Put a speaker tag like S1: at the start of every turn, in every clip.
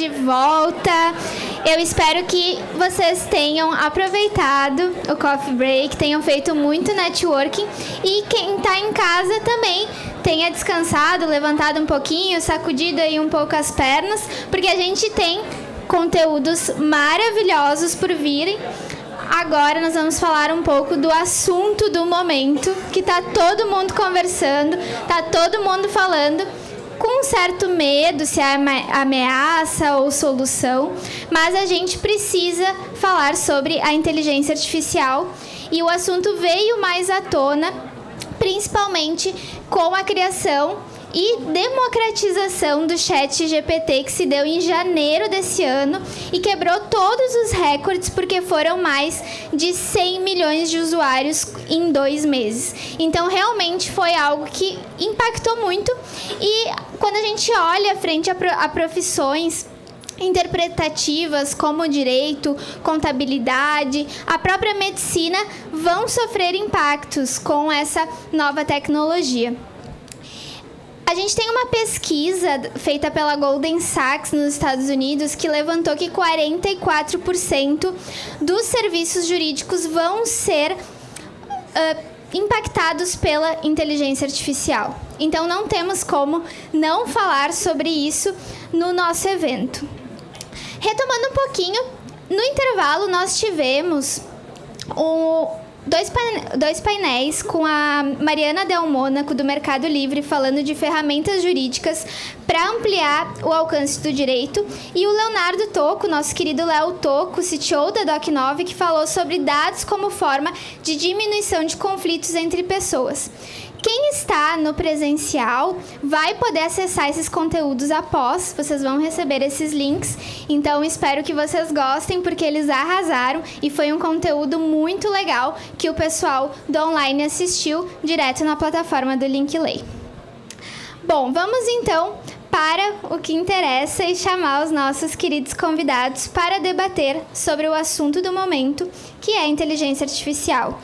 S1: de volta. Eu espero que vocês tenham aproveitado o coffee break, tenham feito muito networking e quem está em casa também tenha descansado, levantado um pouquinho, sacudido aí um pouco as pernas, porque a gente tem conteúdos maravilhosos por virem. Agora nós vamos falar um pouco do assunto do momento, que está todo mundo conversando, está todo mundo falando, com um certo medo se é ameaça ou solução, mas a gente precisa falar sobre a inteligência artificial e o assunto veio mais à tona, principalmente com a criação e democratização do ChatGPT, que se deu em janeiro desse ano e quebrou todos os recordes porque foram mais de 100 milhões de usuários em 2 meses. Então, realmente foi algo que impactou muito e quando a gente olha frente a profissões interpretativas como direito, contabilidade, a própria medicina vão sofrer impactos com essa nova tecnologia. A gente tem uma pesquisa feita pela Goldman Sachs nos Estados Unidos que levantou que 44% dos serviços jurídicos vão ser impactados pela inteligência artificial. Então, não temos como não falar sobre isso no nosso evento. Retomando um pouquinho, no intervalo nós tivemos dois painéis com a Mariana Del Mônaco, do Mercado Livre, falando de ferramentas jurídicas para ampliar o alcance do direito, e o Leonardo Tocco, nosso querido Léo Tocco, CTO da Doc9, que falou sobre dados como forma de diminuição de conflitos entre pessoas. Quem está no presencial vai poder acessar esses conteúdos após, vocês vão receber esses links, então espero que vocês gostem, porque eles arrasaram e foi um conteúdo muito legal que o pessoal do online assistiu direto na plataforma do Linkley. Bom, vamos então para o que interessa e chamar os nossos queridos convidados para debater sobre o assunto do momento, que é a inteligência artificial.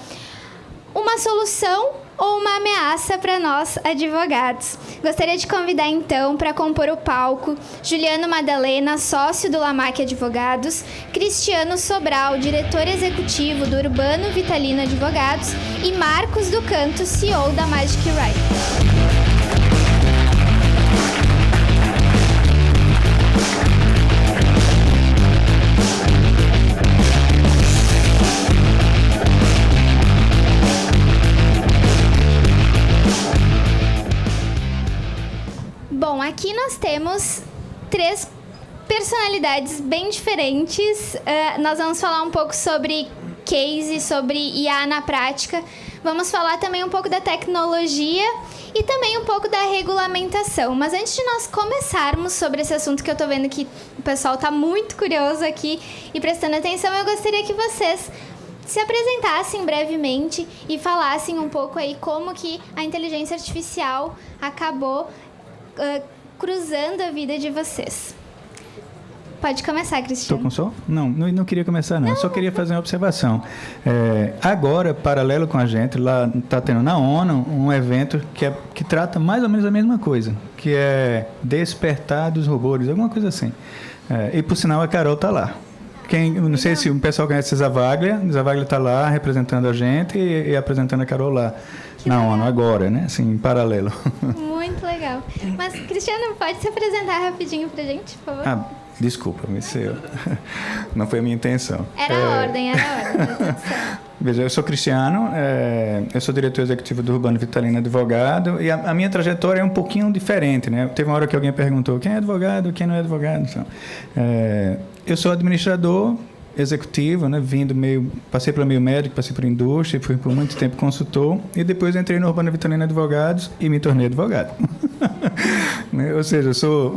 S1: Uma solução ou uma ameaça para nós, advogados? Gostaria de convidar, então, para compor o palco, Juliano Madalena, sócio do Lamac Advogados, Cristiano Sobral, diretor executivo do Urbano Vitalino Advogados, e Marcos do Canto, CEO da Magic Write. Bom, aqui nós temos 3 personalidades bem diferentes. Nós vamos falar um pouco sobre case, sobre IA na prática. Vamos falar também um pouco da tecnologia e também um pouco da regulamentação. Mas antes de nós começarmos sobre esse assunto, que eu estou vendo que o pessoal está muito curioso aqui e prestando atenção, eu gostaria que vocês se apresentassem brevemente e falassem um pouco aí como que a inteligência artificial acabou cruzando a vida de vocês. Pode começar, Cristiano.
S2: Estou com som? Não queria começar, não. Só queria fazer uma observação. Agora, paralelo com a gente, lá está tendo na ONU um evento que trata mais ou menos a mesma coisa, que é Despertar dos Robôs, alguma coisa assim. E, por sinal, a Carol está lá. Não sei se o pessoal conhece a Zavaglia. A Zavaglia está lá representando a gente e apresentando a Carol lá na ONU agora, né? Assim, em paralelo.
S1: Muito legal. Mas, Cristiano, pode se apresentar rapidinho pra gente, por favor?
S2: Desculpa, não foi a minha intenção.
S1: Era a ordem.
S2: Veja, eu sou Cristiano, eu sou diretor executivo do Urbano Vitalino Advogado, e a minha trajetória é um pouquinho diferente, né? Teve uma hora que alguém perguntou quem é advogado, quem não é advogado. Então, eu sou administrador executivo, né? Passei pelo meio médico, passei por indústria, fui por muito tempo consultor, e depois entrei no Urbano Vitalino Advogados e me tornei advogado. Ou seja, eu sou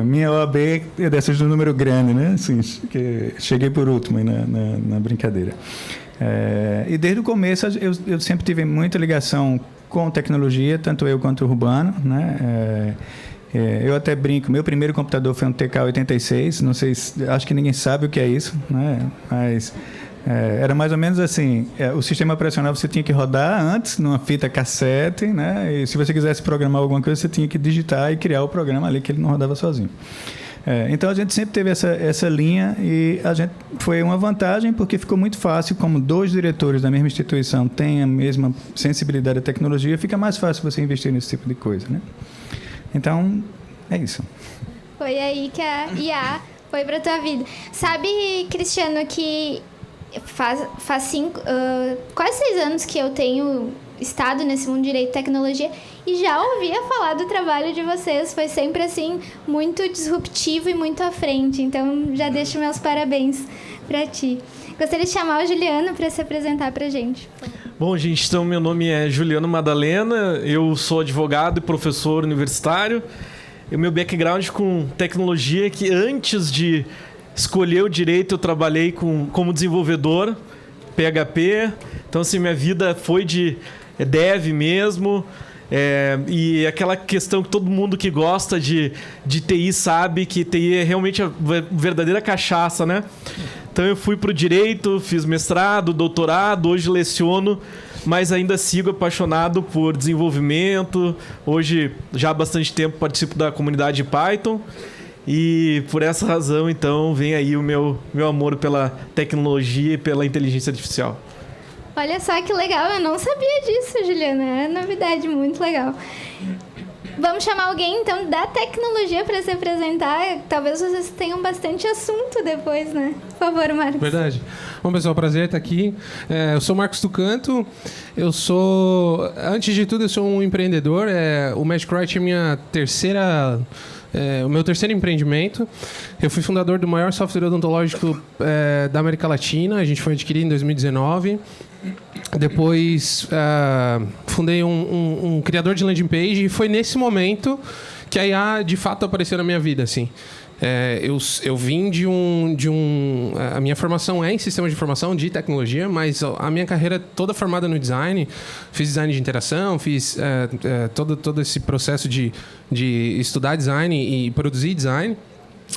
S2: minha OAB é dessas do número grande, né? Assim, que cheguei por último aí na brincadeira. E desde o começo eu sempre tive muita ligação com tecnologia, tanto eu quanto o Urbano, né? Eu até brinco, meu primeiro computador foi um TK-86, não sei, acho que ninguém sabe o que é isso, né? Mas era mais ou menos assim, o sistema operacional você tinha que rodar antes numa fita cassete, né? E se você quisesse programar alguma coisa, você tinha que digitar e criar o programa ali, que ele não rodava sozinho. Então, a gente sempre teve essa linha e a gente foi uma vantagem porque ficou muito fácil, como 2 diretores da mesma instituição têm a mesma sensibilidade à tecnologia, fica mais fácil você investir nesse tipo de coisa, né? Então, é isso.
S1: Foi aí que a IA foi para tua vida. Sabe, Cristiano, que faz quase 6 anos que eu tenho estado nesse mundo de direito e tecnologia e já ouvia falar do trabalho de vocês. Foi sempre, assim, muito disruptivo e muito à frente. Então, já deixo meus parabéns para ti. Gostaria de chamar o Juliano para se apresentar para a gente.
S3: Bom, gente, então meu nome é Juliano Madalena, eu sou advogado e professor universitário. O meu background com tecnologia é que antes de escolher o direito eu trabalhei como desenvolvedor, PHP. Então, assim, minha vida foi de dev mesmo. E aquela questão que todo mundo que gosta de TI sabe que TI é realmente a verdadeira cachaça, né? Então eu fui para o direito, fiz mestrado, doutorado, hoje leciono, mas ainda sigo apaixonado por desenvolvimento. Hoje, já há bastante tempo, participo da comunidade Python. E por essa razão, então, vem aí o meu amor pela tecnologia e pela inteligência artificial.
S1: Olha só que legal, eu não sabia disso, Juliana. É novidade, muito legal. Vamos chamar alguém, então, da tecnologia para se apresentar. Talvez vocês tenham bastante assunto depois, né? Por favor, Marcos.
S4: Verdade. Bom, pessoal, prazer estar aqui. Eu sou Marcos Tucanto. Antes de tudo, eu sou um empreendedor. O Magic Write é o meu terceiro empreendimento. Eu fui fundador do maior software odontológico da América Latina. A gente foi adquirido em 2019. Depois fundei um criador de landing page e foi nesse momento que a IA de fato apareceu na minha vida, assim. Eu vim a minha formação é em sistema de informação de tecnologia, mas a minha carreira toda formada no design. Fiz design de interação, fiz todo esse processo de estudar design e produzir design.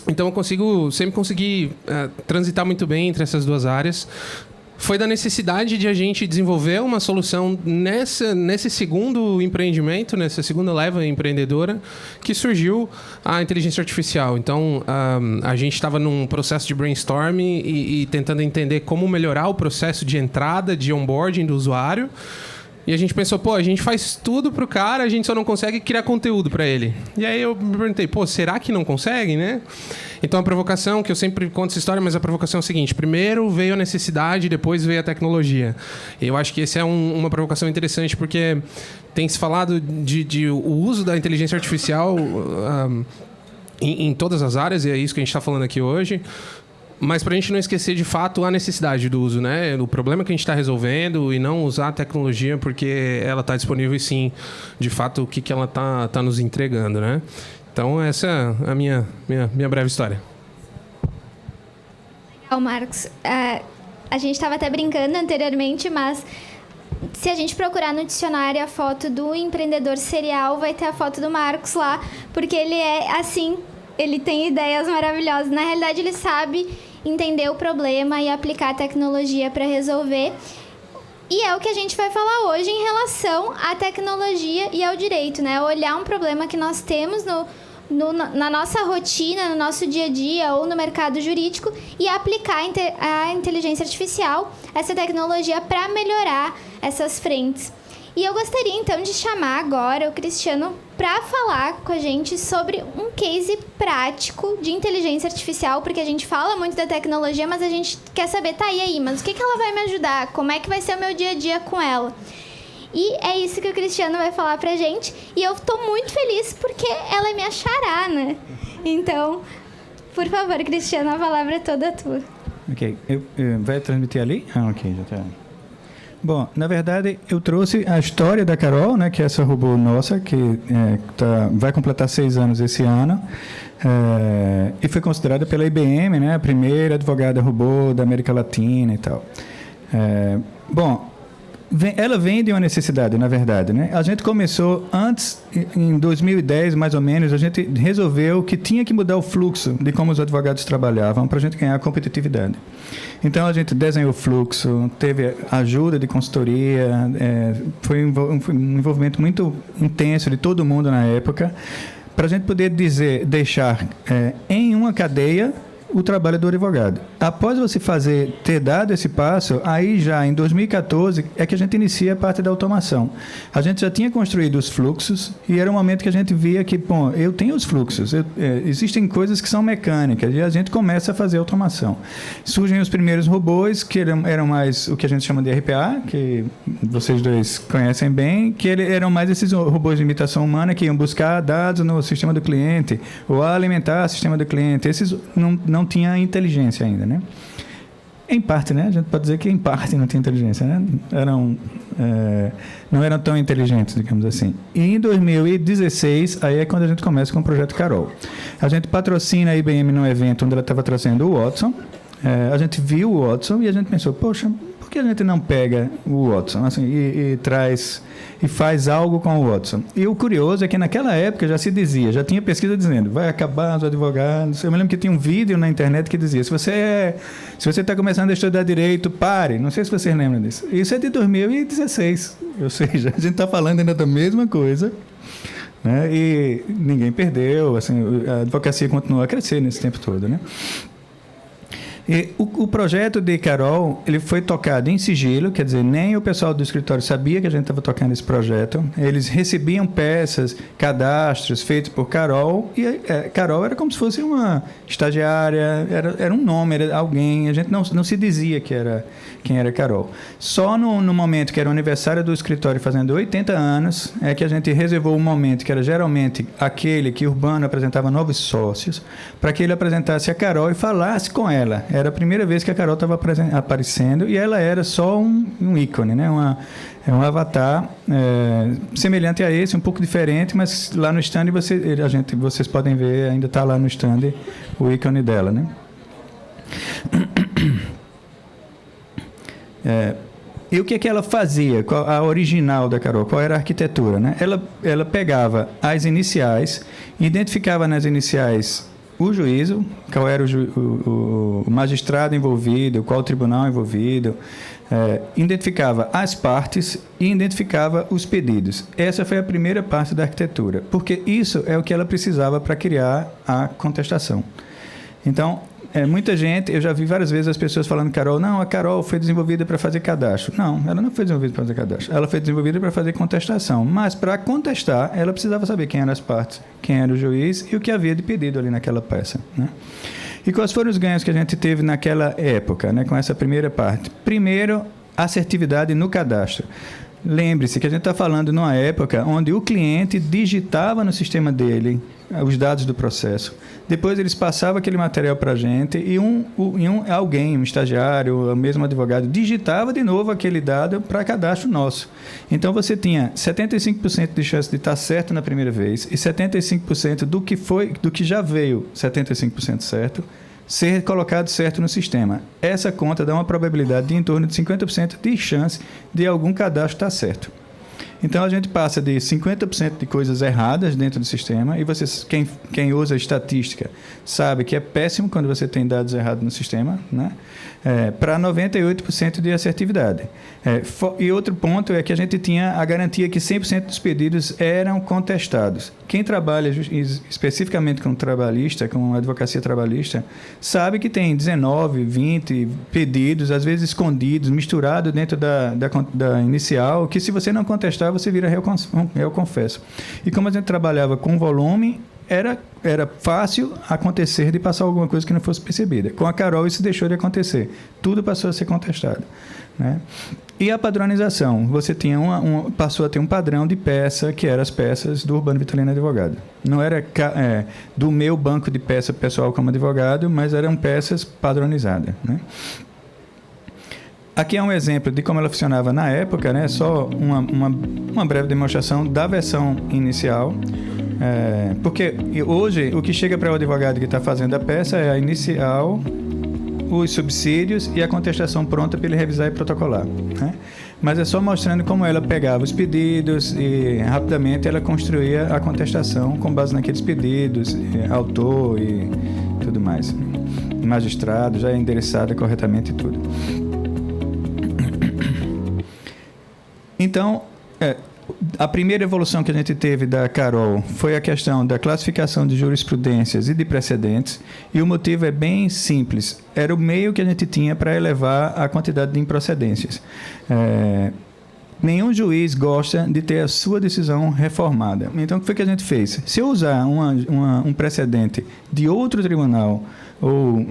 S4: Então eu sempre consegui transitar muito bem entre essas duas áreas. Foi da necessidade de a gente desenvolver uma solução nesse segundo empreendimento, nessa segunda leva empreendedora, que surgiu a inteligência artificial. Então, a gente estava num processo de brainstorming e tentando entender como melhorar o processo de entrada, de onboarding do usuário. E a gente pensou, a gente faz tudo pro cara, a gente só não consegue criar conteúdo para ele. E aí eu me perguntei, será que não consegue, né? Então a provocação, que eu sempre conto essa história, mas a provocação é o seguinte: primeiro veio a necessidade, depois veio a tecnologia. E eu acho que essa é uma provocação interessante, porque tem se falado de o uso da inteligência artificial em todas as áreas, e é isso que a gente está falando aqui hoje. Mas para a gente não esquecer, de fato, a necessidade do uso, né? O problema que a gente está resolvendo, e não usar a tecnologia porque ela está disponível, e sim, de fato, o que ela tá nos entregando, né? Então, essa é a minha breve história.
S1: Legal, Marcos. A gente estava até brincando anteriormente, mas se a gente procurar no dicionário a foto do empreendedor serial, vai ter a foto do Marcos lá, porque ele é assim, ele tem ideias maravilhosas. Na realidade, ele sabe entender o problema e aplicar a tecnologia para resolver. E é o que a gente vai falar hoje em relação à tecnologia e ao direito, né? Olhar um problema que nós temos na nossa rotina, no nosso dia a dia ou no mercado jurídico e aplicar a inteligência artificial, essa tecnologia, para melhorar essas frentes. E eu gostaria, então, de chamar agora o Cristiano para falar com a gente sobre um case prático de inteligência artificial, porque a gente fala muito da tecnologia, mas a gente quer saber, e aí, mas o que ela vai me ajudar? Como é que vai ser o meu dia a dia com ela? E é isso que o Cristiano vai falar pra gente. E eu tô muito feliz porque ela é minha xará, né? Então, por favor, Cristiano, a palavra é toda tua.
S2: Ok. Vai transmitir ali? Ok, já tá. Bom, na verdade, eu trouxe a história da Carol, né, que é essa robô nossa, que vai completar 6 anos esse ano, e foi considerada pela IBM, né, a primeira advogada robô da América Latina e tal. Bom, ela vem de uma necessidade, na verdade, né? A gente começou antes, em 2010, mais ou menos, a gente resolveu que tinha que mudar o fluxo de como os advogados trabalhavam para a gente ganhar competitividade. Então, a gente desenhou o fluxo, teve ajuda de consultoria, foi um envolvimento muito intenso de todo mundo na época, para a gente poder deixar em uma cadeia o trabalho do advogado. Após você ter dado esse passo, aí já em 2014 é que a gente inicia a parte da automação. A gente já tinha construído os fluxos e era um momento que a gente via que, bom, eu tenho os fluxos, existem coisas que são mecânicas e a gente começa a fazer automação. Surgem os primeiros robôs que eram mais o que a gente chama de RPA, que vocês dois conhecem bem, que eram mais esses robôs de imitação humana que iam buscar dados no sistema do cliente ou alimentar o sistema do cliente. Esses não tinha inteligência ainda, né? Em parte, né? A gente pode dizer que em parte não tinha inteligência, né? Não eram tão inteligentes, digamos assim. E em 2016, aí é quando a gente começa com o Projeto Carol. A gente patrocina a IBM num evento onde ela estava trazendo o Watson. A gente viu o Watson e a gente pensou, poxa, por que a gente não pega o Watson assim, e traz e faz algo com o Watson? E o curioso é que naquela época já se dizia, já tinha pesquisa dizendo, vai acabar os advogados. Eu me lembro que tinha um vídeo na internet que dizia, se você está começando a estudar direito, pare. Não sei se vocês lembram disso. Isso é de 2016, ou seja, a gente está falando ainda da mesma coisa, né? E ninguém perdeu, assim, a advocacia continuou a crescer nesse tempo todo, né? E o projeto de Carol, ele foi tocado em sigilo, quer dizer, nem o pessoal do escritório sabia que a gente estava tocando esse projeto. Eles recebiam peças, cadastros feitos por Carol, e Carol era como se fosse uma estagiária, era um nome, era alguém, a gente não se dizia quem era Carol. Só no momento que era o aniversário do escritório fazendo 80 anos, é que a gente reservou um momento que era geralmente aquele que Urbano apresentava novos sócios, para que ele apresentasse a Carol e falasse com ela. Era a primeira vez que a Carol estava aparecendo e ela era só um ícone, né? Um avatar semelhante a esse, um pouco diferente, mas lá no stand vocês podem ver, ainda está lá no stand o ícone dela, né? E o que ela fazia? A original da Carol, qual era a arquitetura, né? Ela pegava as iniciais, identificava nas iniciais o juízo, qual era o magistrado envolvido, qual o tribunal envolvido, identificava as partes e identificava os pedidos. Essa foi a primeira parte da arquitetura, porque isso é o que ela precisava para criar a contestação. Então, muita gente, eu já vi várias vezes as pessoas falando, a Carol foi desenvolvida para fazer cadastro. Não, ela não foi desenvolvida para fazer cadastro. Ela foi desenvolvida para fazer contestação. Mas para contestar, ela precisava saber quem eram as partes, quem era o juiz e o que havia de pedido ali naquela peça, né? E quais foram os ganhos que a gente teve naquela época, né, com essa primeira parte? Primeiro, assertividade no cadastro. Lembre-se que a gente está falando numa época onde o cliente digitava no sistema dele os dados do processo. Depois eles passavam aquele material para a gente e alguém, um estagiário, o mesmo advogado, digitava de novo aquele dado para cadastro nosso. Então você tinha 75% de chance de estar certo na primeira vez e 75% do que já veio 75% certo, ser colocado certo no sistema. Essa conta dá uma probabilidade de em torno de 50% de chance de algum cadastro estar certo. Então, a gente passa de 50% de coisas erradas dentro do sistema e quem usa estatística sabe que é péssimo quando você tem dados errados no sistema, né? Para 98% de assertividade. E outro ponto é que a gente tinha a garantia que 100% dos pedidos eram contestados. Quem trabalha especificamente com trabalhista, com advocacia trabalhista, sabe que tem 19, 20 pedidos, às vezes escondidos, misturados dentro da inicial, que se você não contestar, você vira réu confesso. E como a gente trabalhava com volume, era fácil acontecer de passar alguma coisa que não fosse percebida. Com a Carol isso deixou de acontecer. Tudo passou a ser contestado, né? E a padronização. Você tinha passou a ter um padrão de peça, que eram as peças do Urbano Vitalino Advogado. Não era do meu banco de peça pessoal como advogado, mas eram peças padronizadas, né? Aqui é um exemplo de como ela funcionava na época, né? Só uma breve demonstração da versão inicial. Porque hoje o que chega para o advogado que está fazendo a peça é a inicial, os subsídios e a contestação pronta para ele revisar e protocolar, né? Mas é só mostrando como ela pegava os pedidos e rapidamente ela construía a contestação com base naqueles pedidos, autor e tudo mais. Magistrado, já endereçada corretamente e tudo. Então, A primeira evolução que a gente teve da Carol foi a questão da classificação de jurisprudências e de precedentes, e o motivo é bem simples. Era o meio que a gente tinha para elevar a quantidade de improcedências. Nenhum juiz gosta de ter a sua decisão reformada. Então, o que foi que a gente fez? Se eu usar um precedente de outro tribunal ou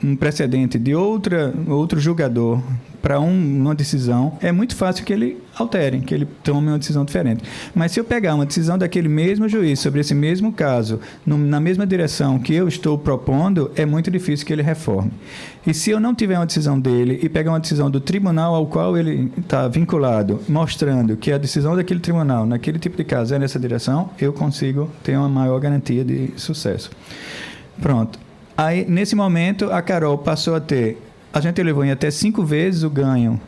S2: um precedente de outro julgador para uma decisão, é muito fácil que ele altere, que ele tome uma decisão diferente. Mas se eu pegar uma decisão daquele mesmo juiz sobre esse mesmo caso, na mesma direção que eu estou propondo, é muito difícil que ele reforme. E se eu não tiver uma decisão dele e pegar uma decisão do tribunal ao qual ele está vinculado, mostrando que a decisão daquele tribunal, naquele tipo de caso, é nessa direção, eu consigo ter uma maior garantia de sucesso. Pronto. Aí, nesse momento, a Carol passou a ter... A gente elevou em até 5 vezes o ganho,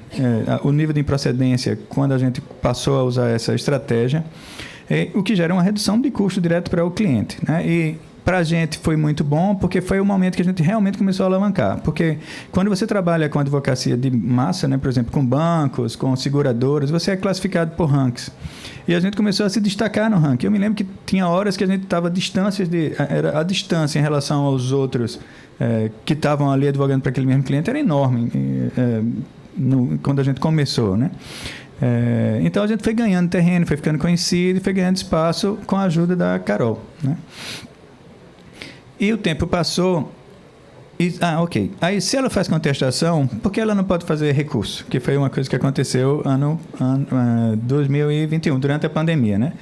S2: o nível de improcedência, quando a gente passou a usar essa estratégia, o que gera uma redução de custo direto para o cliente, né? E para a gente foi muito bom, porque foi o momento que a gente realmente começou a alavancar. Porque quando você trabalha com advocacia de massa, né, por exemplo, com bancos, com seguradoras, você é classificado por rankings. E a gente começou a se destacar no ranking. Eu me lembro que tinha horas que a gente estava a distância em relação aos outros que estavam ali advogando para aquele mesmo cliente era enorme quando a gente começou, né? Então a gente foi ganhando terreno, foi ficando conhecido e foi ganhando espaço com a ajuda da Carol, né? E o tempo passou ok. Aí, se ela faz contestação, por que ela não pode fazer recurso? Que foi uma coisa que aconteceu ano 2021, durante a pandemia, né?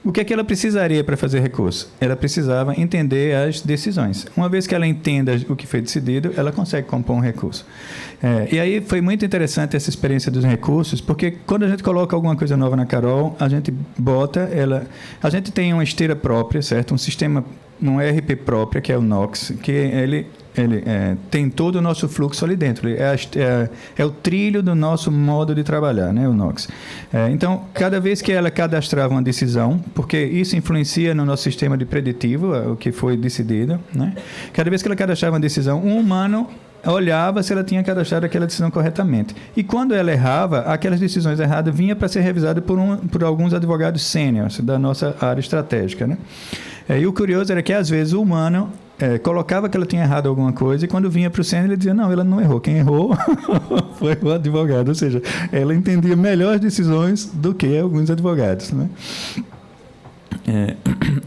S2: O que é que ela precisaria para fazer recurso? Ela precisava entender as decisões. Uma vez que ela entenda o que foi decidido, ela consegue compor um recurso. E aí foi muito interessante essa experiência dos recursos, porque quando a gente coloca alguma coisa nova na Carol, a gente bota ela... A gente tem uma esteira própria, certo? Um sistema, um ERP próprio, que é o Nox, que ele tem todo o nosso fluxo ali dentro. É o trilho do nosso modo de trabalhar, né, o Nox. Então, cada vez que ela cadastrava uma decisão, porque isso influencia no nosso sistema de preditivo, o que foi decidido, né? Cada vez que ela cadastrava uma decisão, um humano olhava se ela tinha cadastrado aquela decisão corretamente. E quando ela errava, aquelas decisões erradas vinham para ser revisadas por alguns advogados sêniores da nossa área estratégica, né? E o curioso era que, às vezes, o humano colocava que ela tinha errado alguma coisa e quando vinha para o sênior ele dizia, não, ela não errou, quem errou foi o advogado, ou seja, ela entendia melhor as decisões do que alguns advogados, né?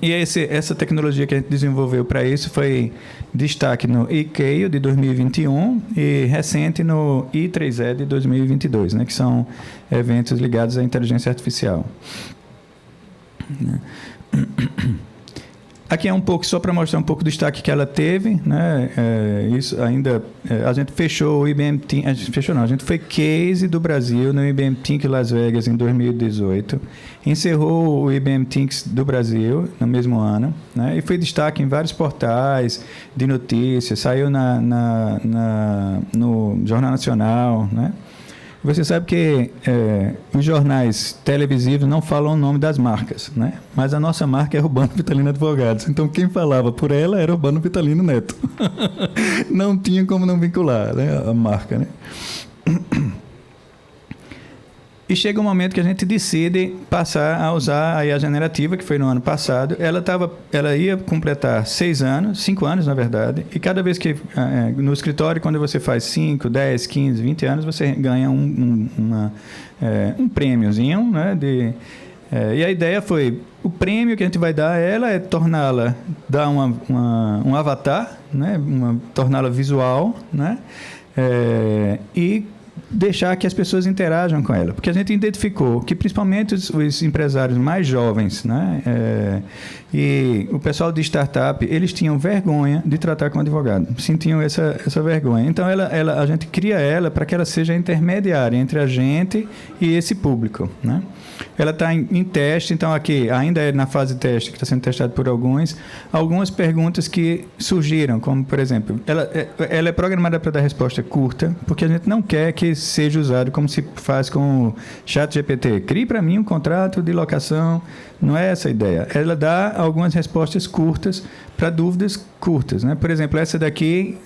S2: E essa tecnologia que a gente desenvolveu para isso foi destaque no ICAO de 2021 e recente no I3E de 2022, né, que são eventos ligados à inteligência artificial. Aqui é um pouco, só para mostrar um pouco do destaque que ela teve, né? Isso ainda, a gente fechou o IBM Think, a gente foi case do Brasil no IBM Think Las Vegas em 2018, encerrou o IBM Think do Brasil no mesmo ano, né? E foi destaque em vários portais de notícias, saiu no Jornal Nacional, né? Você sabe que os jornais televisivos não falam o nome das marcas, né? Mas a nossa marca é Urbano Vitalino Advogados. Então, quem falava por ela era Urbano Vitalino Neto. Não tinha como não vincular, né, a marca, né? E chega um momento que a gente decide passar a usar a IA generativa, que foi no ano passado. Ela ia completar 5 anos, na verdade, e cada vez que, no escritório, quando você faz 5, 10, 15, 20 anos, você ganha um prêmiozinho, né, e a ideia foi, o prêmio que a gente vai dar a ela é dar um avatar, né, torná-la visual, né, e deixar que as pessoas interajam com ela. Porque a gente identificou que, principalmente os empresários mais jovens, né, e o pessoal de startup, eles tinham vergonha de tratar com advogado. Sentiam essa vergonha. Então, a gente cria ela para que ela seja intermediária entre a gente e esse público, né? Ela está em teste, então aqui ainda é na fase de teste, que está sendo testado por algumas perguntas que surgiram, como, por exemplo, ela é programada para dar resposta curta, porque a gente não quer que seja usado como se faz com o ChatGPT. Crie para mim um contrato de locação, não é essa a ideia. Ela dá algumas respostas curtas para dúvidas curtas, né? Por exemplo, essa daqui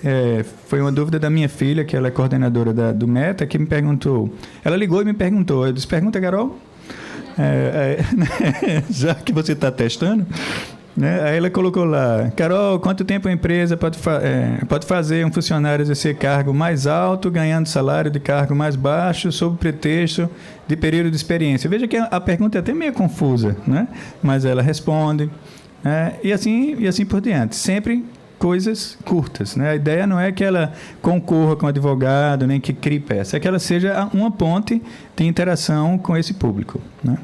S2: foi uma dúvida da minha filha, que ela é coordenadora do Meta, que me perguntou, ela ligou e me perguntou, eu disse, pergunta, Carol? Já que você está testando, né? Aí ela colocou lá: Carol, quanto tempo a empresa pode fazer um funcionário exercer cargo mais alto, ganhando salário de cargo mais baixo, sob pretexto de período de experiência? Veja que a pergunta é até meio confusa, né? Mas ela responde, e assim por diante. Sempre coisas curtas, né? A ideia não é que ela concorra com advogado, nem que crie peça, é que ela seja uma ponte de interação com esse público, né?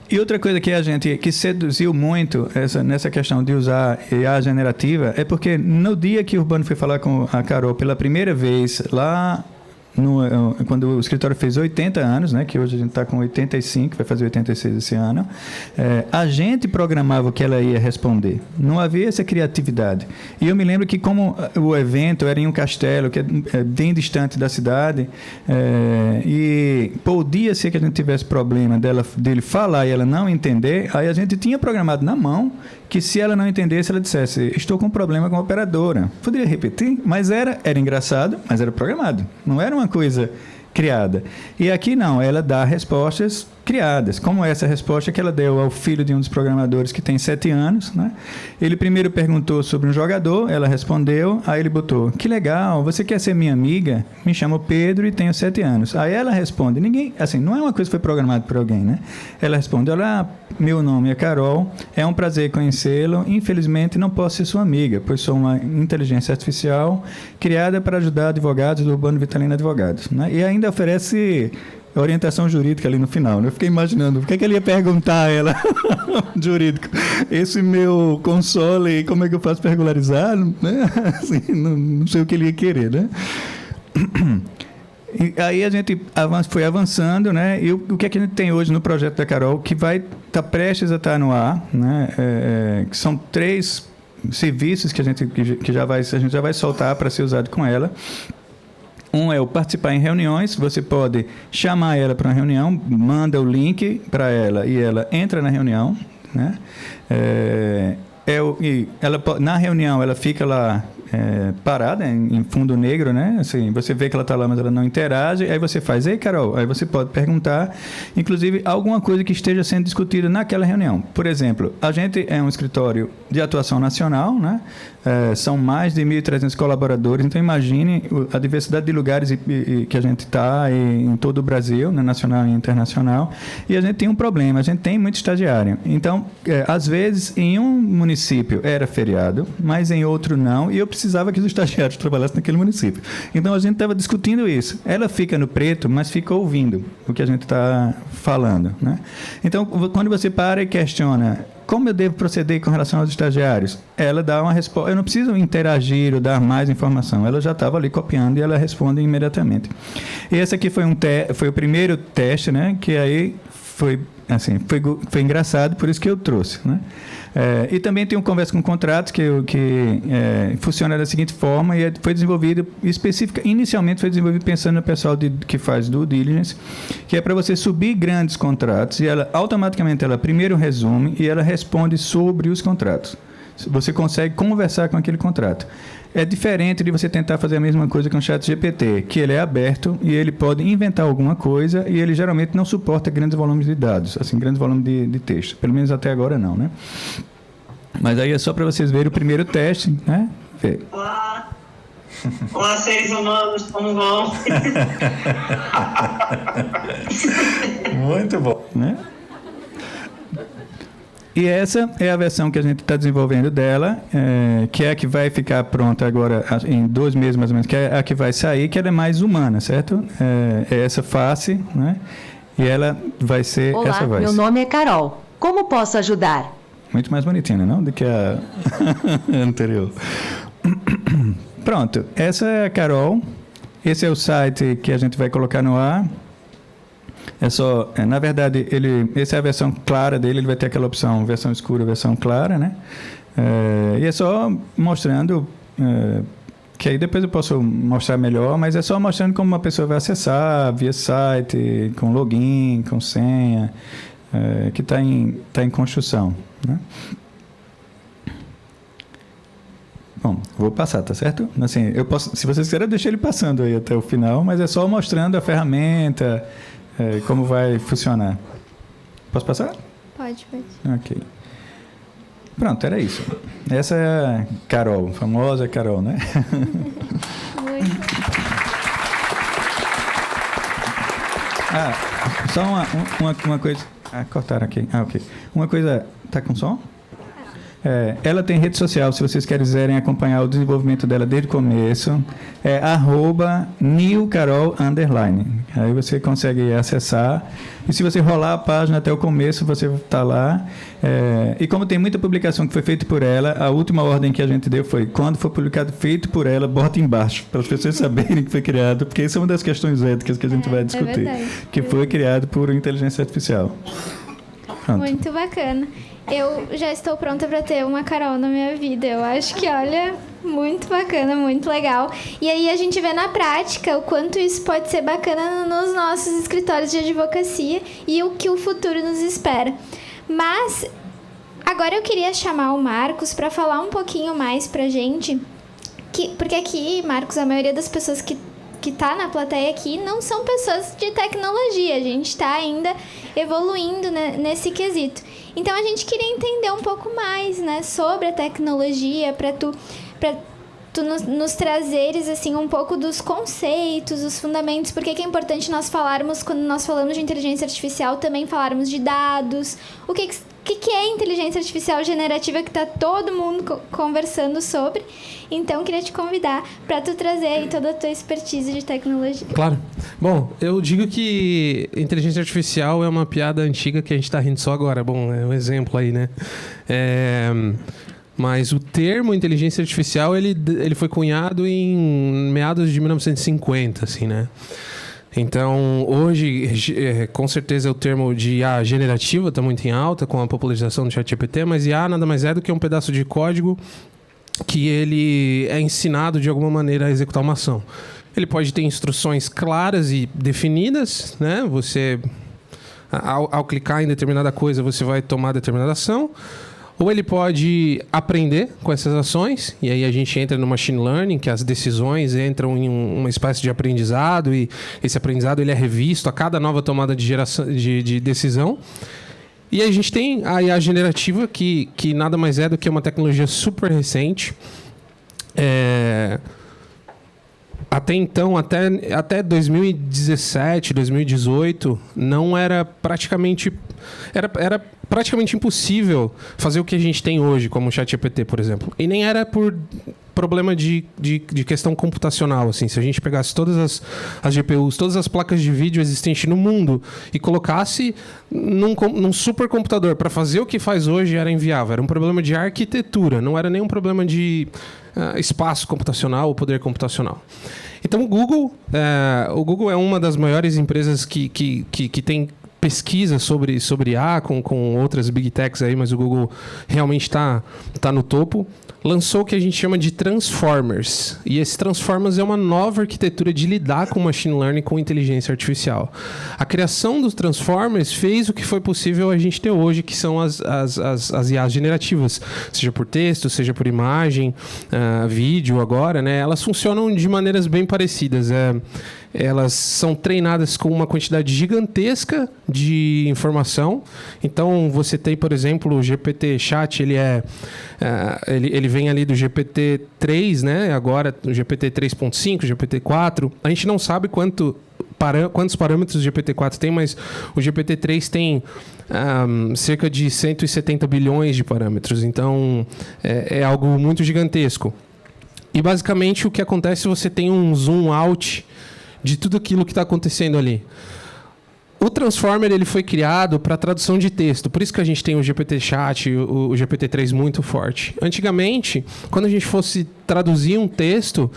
S2: E outra coisa que seduziu muito nessa questão de usar IA generativa é porque no dia que o Urbano foi falar com a Carol pela primeira vez, lá quando o escritório fez 80 anos, né, que hoje a gente está com 85, vai fazer 86 esse ano, a gente programava o que ela ia responder. Não havia essa criatividade. E eu me lembro que, como o evento era em um castelo, que é bem distante da cidade, e podia ser que a gente tivesse problema dele falar e ela não entender, aí a gente tinha programado na mão que, se ela não entendesse, ela dissesse: estou com um problema com a operadora. Poderia repetir, mas era engraçado, mas era programado. Não era uma coisa criada. E aqui não, ela dá respostas criadas, como essa resposta que ela deu ao filho de um dos programadores que tem 7 anos, né? Ele primeiro perguntou sobre um jogador, ela respondeu, aí ele botou: que legal, você quer ser minha amiga? Me chamo Pedro e tenho 7 anos. Aí ela responde, não é uma coisa que foi programada por alguém, né? Ela responde: olá, meu nome é Carol, é um prazer conhecê-lo, infelizmente não posso ser sua amiga, pois sou uma inteligência artificial criada para ajudar advogados do Urbano Vitalina Advogados, né? E ainda oferece orientação jurídica ali no final, né? Eu fiquei imaginando o que ele ia perguntar a ela, jurídico, esse meu console, como é que eu faço para regularizar, né? Assim, não sei o que ele ia querer, né? E aí a gente foi avançando, né? E o que é que a gente tem hoje no projeto da Carol, que vai estar prestes a estar no ar, né? Que são 3 serviços que a gente já vai soltar para ser usado com ela. Um é o participar em reuniões. Você pode chamar ela para uma reunião, manda o link para ela e ela entra na reunião, né? Na reunião ela fica lá parada em fundo negro, né? Assim, você vê que ela está lá, mas ela não interage. Aí você faz: ei, Carol, aí você pode perguntar, inclusive, alguma coisa que esteja sendo discutida naquela reunião. Por exemplo, a gente é um escritório de atuação nacional, né? São mais de 1.300 colaboradores, então imagine a diversidade de lugares que a gente está em todo o Brasil, né? Nacional e internacional, e a gente tem um problema: a gente tem muito estagiário. Então, às vezes, em um município era feriado, mas em outro não, e eu precisava que os estagiários trabalhassem naquele município. Então, a gente estava discutindo isso. Ela fica no preto, mas fica ouvindo o que a gente está falando, né? Então, quando você para e questiona como eu devo proceder com relação aos estagiários, ela dá uma resposta. Eu não preciso interagir ou dar mais informação. Ela já estava ali copiando e ela responde imediatamente. E esse aqui foi o primeiro teste, né? Que aí foi engraçado, por isso que eu trouxe, né? E também tem um conversa com contratos que funciona da seguinte forma, e foi desenvolvido inicialmente foi desenvolvido pensando no pessoal que faz due diligence, que é para você subir grandes contratos e ela automaticamente primeiro resume e ela responde sobre os contratos. Você consegue conversar com aquele contrato. É diferente de você tentar fazer a mesma coisa com o ChatGPT, que ele é aberto e ele pode inventar alguma coisa e ele geralmente não suporta grandes volumes de dados, assim, grandes volumes de texto. Pelo menos até agora não, né? Mas aí é só para vocês verem o primeiro teste, né?
S5: Olá! Olá, seres humanos, como vão?
S2: Muito bom, né? E essa é a versão que a gente está desenvolvendo dela, que é a que vai ficar pronta agora em 2 meses mais ou menos, que é a que vai sair, que ela é mais humana, certo? É essa face, né? E ela vai ser essa voz.
S6: Olá, meu nome é Carol. Como posso ajudar?
S2: Muito mais bonitinha, não? Do que a anterior. Pronto, essa é a Carol. Esse é o site que a gente vai colocar no ar. Na verdade, essa é a versão clara dele, ele vai ter aquela opção versão escura, versão clara, né? E é só mostrando, que aí depois eu posso mostrar melhor, mas é só mostrando como uma pessoa vai acessar via site, com login, com senha, que está em construção, né? Bom, vou passar, tá certo? Assim, eu posso, se vocês quiserem, eu deixo ele passando aí até o final, mas é só mostrando a ferramenta, como vai funcionar. Posso passar?
S1: Pode.
S2: Ok. Pronto, era isso. Essa é a Carol, famosa Carol, né?
S1: Muito.
S2: Só uma coisa... cortaram aqui. Ok. Uma coisa... Tá com som? Ela tem rede social, se vocês quiserem acompanhar o desenvolvimento dela desde o começo, é @newcarol_. Aí você consegue acessar. E se você rolar a página até o começo, você está lá. E como tem muita publicação que foi feita por ela, a última ordem que a gente deu foi: quando for publicado feito por ela, bota embaixo, para as pessoas saberem que foi criado, porque isso é uma das questões éticas que a gente vai discutir. Que foi criado por inteligência artificial. Pronto.
S1: Muito bacana. Eu já estou pronta para ter uma Carol na minha vida. Eu acho que, olha, muito bacana, muito legal. E aí a gente vê na prática o quanto isso pode ser bacana nos nossos escritórios de advocacia e o que o futuro nos espera. Mas agora eu queria chamar o Marcos para falar um pouquinho mais pra gente, porque aqui, Marcos, a maioria das pessoas que está na plateia aqui não são pessoas de tecnologia. A gente está ainda evoluindo nesse quesito. Então, a gente queria entender um pouco mais, né, sobre a tecnologia, para tu nos trazeres, assim, um pouco dos conceitos, os fundamentos, porque é importante nós falarmos, quando nós falamos de inteligência artificial, também falarmos de dados. O que é inteligência artificial generativa, que está todo mundo conversando sobre. Então, queria te convidar para tu trazer aí toda a tua expertise de tecnologia.
S4: Claro. Bom, eu digo que inteligência artificial é uma piada antiga que a gente está rindo só agora. Bom, é um exemplo aí, né? Mas o termo inteligência artificial, ele foi cunhado em meados de 1950, assim, né? Então, hoje, com certeza, o termo de IA generativa está muito em alta com a popularização do ChatGPT, mas IA nada mais é do que um pedaço de código que ele é ensinado de alguma maneira a executar uma ação. Ele pode ter instruções claras e definidas, né? Você, ao clicar em determinada coisa, você vai tomar determinada ação. Ou ele pode aprender com essas ações, e aí a gente entra no machine learning, que as decisões entram em uma espécie de aprendizado, e esse aprendizado ele é revisto a cada nova tomada de decisão. E a gente tem a IA generativa, que nada mais é do que uma tecnologia super recente. Até então, até 2017, 2018, não era praticamente... Era praticamente impossível fazer o que a gente tem hoje, como o ChatGPT, por exemplo. E nem era por problema de questão computacional. Assim. Se a gente pegasse todas as GPUs, todas as placas de vídeo existentes no mundo e colocasse num supercomputador para fazer o que faz hoje, era inviável. Era um problema de arquitetura, não era nem um problema de espaço computacional ou poder computacional. Então, o Google é uma das maiores empresas que tem pesquisa sobre IA com outras big techs aí, mas o Google realmente está no topo. Lançou o que a gente chama de Transformers. E esse Transformers é uma nova arquitetura de lidar com machine learning, com inteligência artificial. A criação dos Transformers fez o que foi possível a gente ter hoje, que são as IAs generativas. Seja por texto, seja por imagem, vídeo agora, né? Elas funcionam de maneiras bem parecidas. Elas são treinadas com uma quantidade gigantesca de informação. Então, você tem, por exemplo, o GPT Chat, ele vem ali do GPT-3, né? Agora, o GPT 3.5, GPT-4. A gente não sabe quantos parâmetros o GPT-4 tem, mas o GPT-3 tem cerca de 170 bilhões de parâmetros. Então, é algo muito gigantesco. E, basicamente, o que acontece, você tem um zoom out de tudo aquilo que está acontecendo ali. O Transformer ele foi criado para tradução de texto, por isso que a gente tem o GPT Chat, o GPT-3 muito forte. Antigamente, quando a gente fosse traduzir um texto,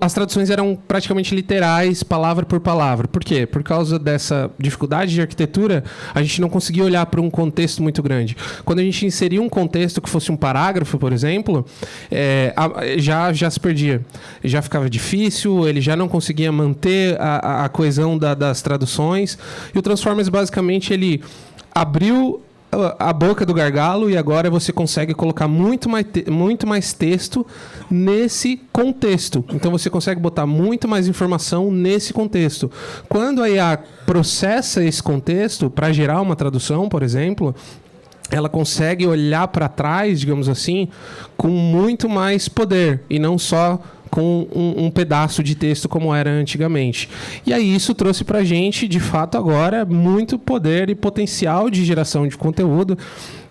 S4: as traduções eram praticamente literais, palavra por palavra. Por quê? Por causa dessa dificuldade de arquitetura, a gente não conseguia olhar para um contexto muito grande. Quando a gente inseria um contexto que fosse um parágrafo, por exemplo, já se perdia. Já ficava difícil, ele já não conseguia manter a coesão das traduções. E o Transformers, basicamente, ele abriu a boca do gargalo e agora você consegue colocar muito mais texto nesse contexto. Então você consegue botar muito mais informação nesse contexto. Quando a IA processa esse contexto para gerar uma tradução, por exemplo, ela consegue olhar para trás, digamos assim, com muito mais poder e não só com um pedaço de texto como era antigamente. E aí isso trouxe para a gente, de fato, agora, muito poder e potencial de geração de conteúdo.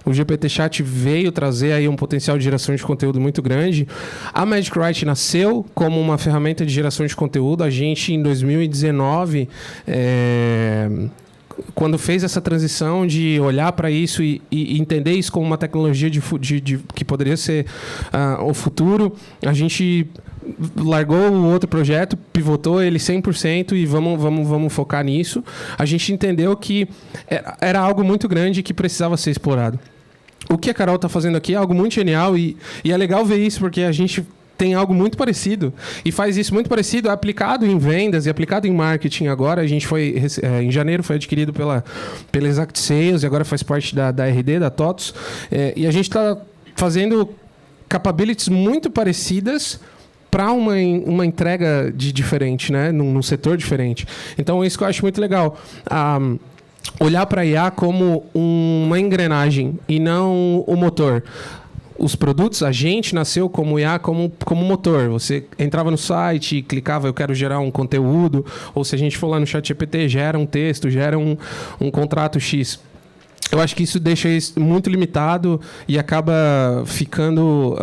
S4: O GPT Chat veio trazer aí um potencial de geração de conteúdo muito grande. A Magic Write nasceu como uma ferramenta de geração de conteúdo. A gente, em 2019... quando fez essa transição de olhar para isso e entender isso como uma tecnologia que poderia ser o futuro, a gente largou o outro projeto, pivotou ele 100% e vamos focar nisso. A gente entendeu que era algo muito grande que precisava ser explorado. O que a Carol está fazendo aqui é algo muito genial e é legal ver isso porque a gente tem algo muito parecido e faz isso muito parecido, aplicado em vendas e aplicado em marketing agora. A gente foi, em janeiro, foi adquirido pela Exact Sales e agora faz parte da RD, da TOTOS. E a gente está fazendo capabilities muito parecidas para uma entrega diferente, né? Num setor diferente. Então, isso que eu acho muito legal. Olhar para a IA como uma engrenagem e não o motor. Os produtos, a gente nasceu como IA, como motor. Você entrava no site, clicava, eu quero gerar um conteúdo, ou se a gente for lá no ChatGPT, gera um texto, gera um contrato X. Eu acho que isso deixa isso muito limitado e acaba ficando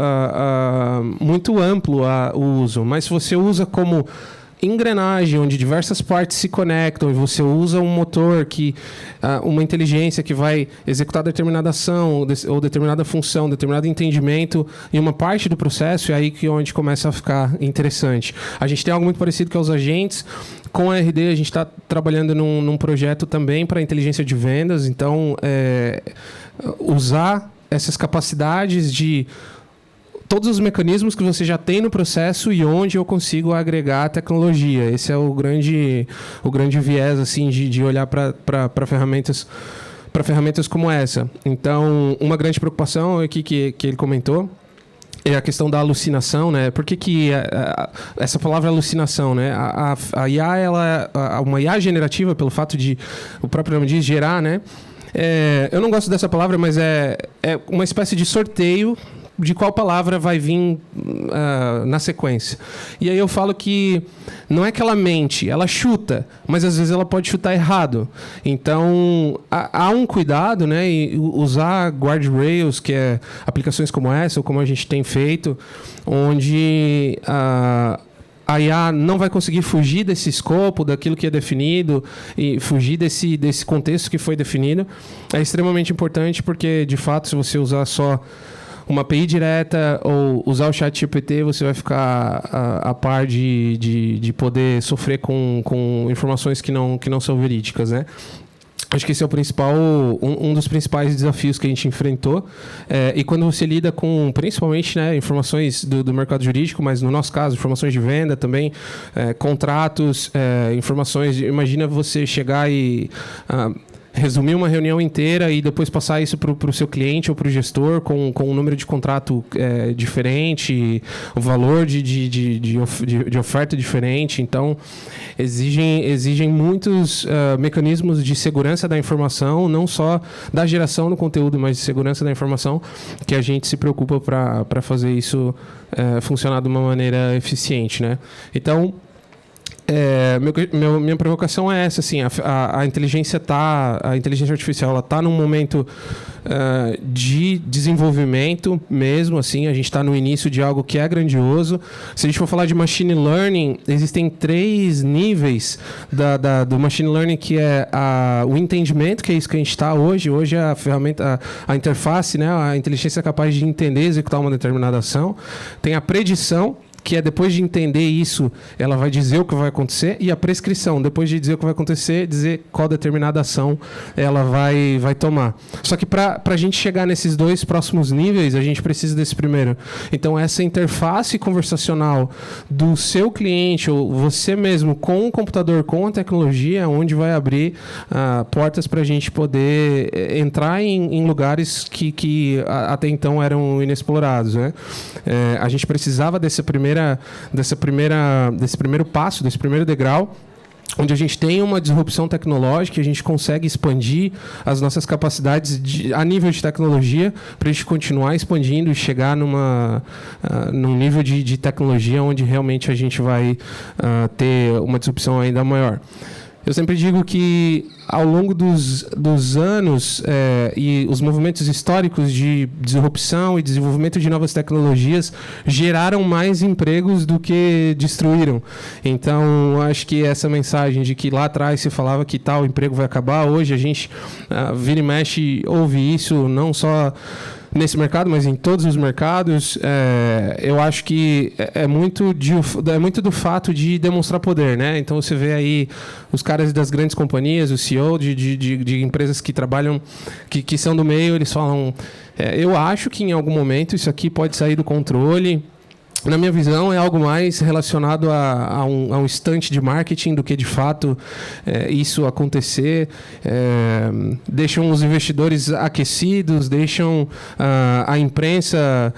S4: muito amplo o uso. Mas se você usa como engrenagem, onde diversas partes se conectam e você usa um motor, uma inteligência que vai executar determinada ação ou determinada função, determinado entendimento em uma parte do processo, é aí onde começa a ficar interessante. A gente tem algo muito parecido que é os agentes. Com a RD, a gente está trabalhando num projeto também para inteligência de vendas. Então, usar essas capacidades de todos os mecanismos que você já tem no processo e onde eu consigo agregar a tecnologia. Esse é o grande viés assim, de olhar para ferramentas como essa. Então, uma grande preocupação aqui que ele comentou é a questão da alucinação, né? Por que essa palavra alucinação, né? A IA, uma IA generativa, pelo fato de o próprio nome diz gerar, né? Eu não gosto dessa palavra, mas é uma espécie de sorteio de qual palavra vai vir na sequência. E aí eu falo que não é que ela mente, ela chuta, mas às vezes ela pode chutar errado. Então, há um cuidado, né? E usar guardrails, que é aplicações como essa, ou como a gente tem feito, onde a IA não vai conseguir fugir desse escopo, daquilo que é definido, e fugir desse contexto que foi definido. É extremamente importante porque, de fato, se você usar só uma API direta ou usar o ChatGPT, você vai ficar a par de poder sofrer com informações que não são verídicas, né? Acho que esse é um dos principais desafios que a gente enfrentou. E quando você lida com, principalmente, né, informações do mercado jurídico, mas no nosso caso, informações de venda também, contratos, informações... Imagina você chegar e... resumir uma reunião inteira e depois passar isso para o seu cliente ou para o gestor com um número de contrato diferente, o valor de oferta diferente. Então, exigem muitos mecanismos de segurança da informação, não só da geração do conteúdo, mas de segurança da informação, que a gente se preocupa para fazer isso funcionar de uma maneira eficiente, né? Então, minha provocação é essa, assim, a inteligência artificial está num momento de desenvolvimento mesmo, assim, a gente está no início de algo que é grandioso. Se a gente for falar de machine learning, existem 3 níveis do machine learning, que é o entendimento, que é isso que a gente está hoje é a ferramenta, a interface, né, a inteligência capaz de entender e executar uma determinada ação. Tem a predição, que é depois de entender isso, ela vai dizer o que vai acontecer, e a prescrição, depois de dizer o que vai acontecer, dizer qual determinada ação ela vai tomar. Só que para a gente chegar nesses 2 próximos níveis, a gente precisa desse primeiro. Então, essa interface conversacional do seu cliente, ou você mesmo, com o computador, com a tecnologia, é onde vai abrir portas para a gente poder entrar em lugares que até então eram inexplorados, né? A gente precisava desse primeiro passo, desse primeiro degrau, onde a gente tem uma disrupção tecnológica, a gente consegue expandir as nossas capacidades a nível de tecnologia, para a gente continuar expandindo e chegar num nível de tecnologia onde realmente a gente vai ter uma disrupção ainda maior. Eu sempre digo que, ao longo dos anos e os movimentos históricos de disrupção e desenvolvimento de novas tecnologias geraram mais empregos do que destruíram. Então, acho que essa mensagem de que lá atrás se falava que tal emprego vai acabar, hoje a gente vira e mexe, ouve isso, não só nesse mercado, mas em todos os mercados. Eu acho que é muito do fato de demonstrar poder, né? Então, você vê aí os caras das grandes companhias, o CEO de empresas que trabalham, que são do meio, eles falam, eu acho que em algum momento isso aqui pode sair do controle. Na minha visão, é algo mais relacionado a um instante de marketing do que, de fato, isso acontecer. Deixam os investidores aquecidos, deixam a imprensa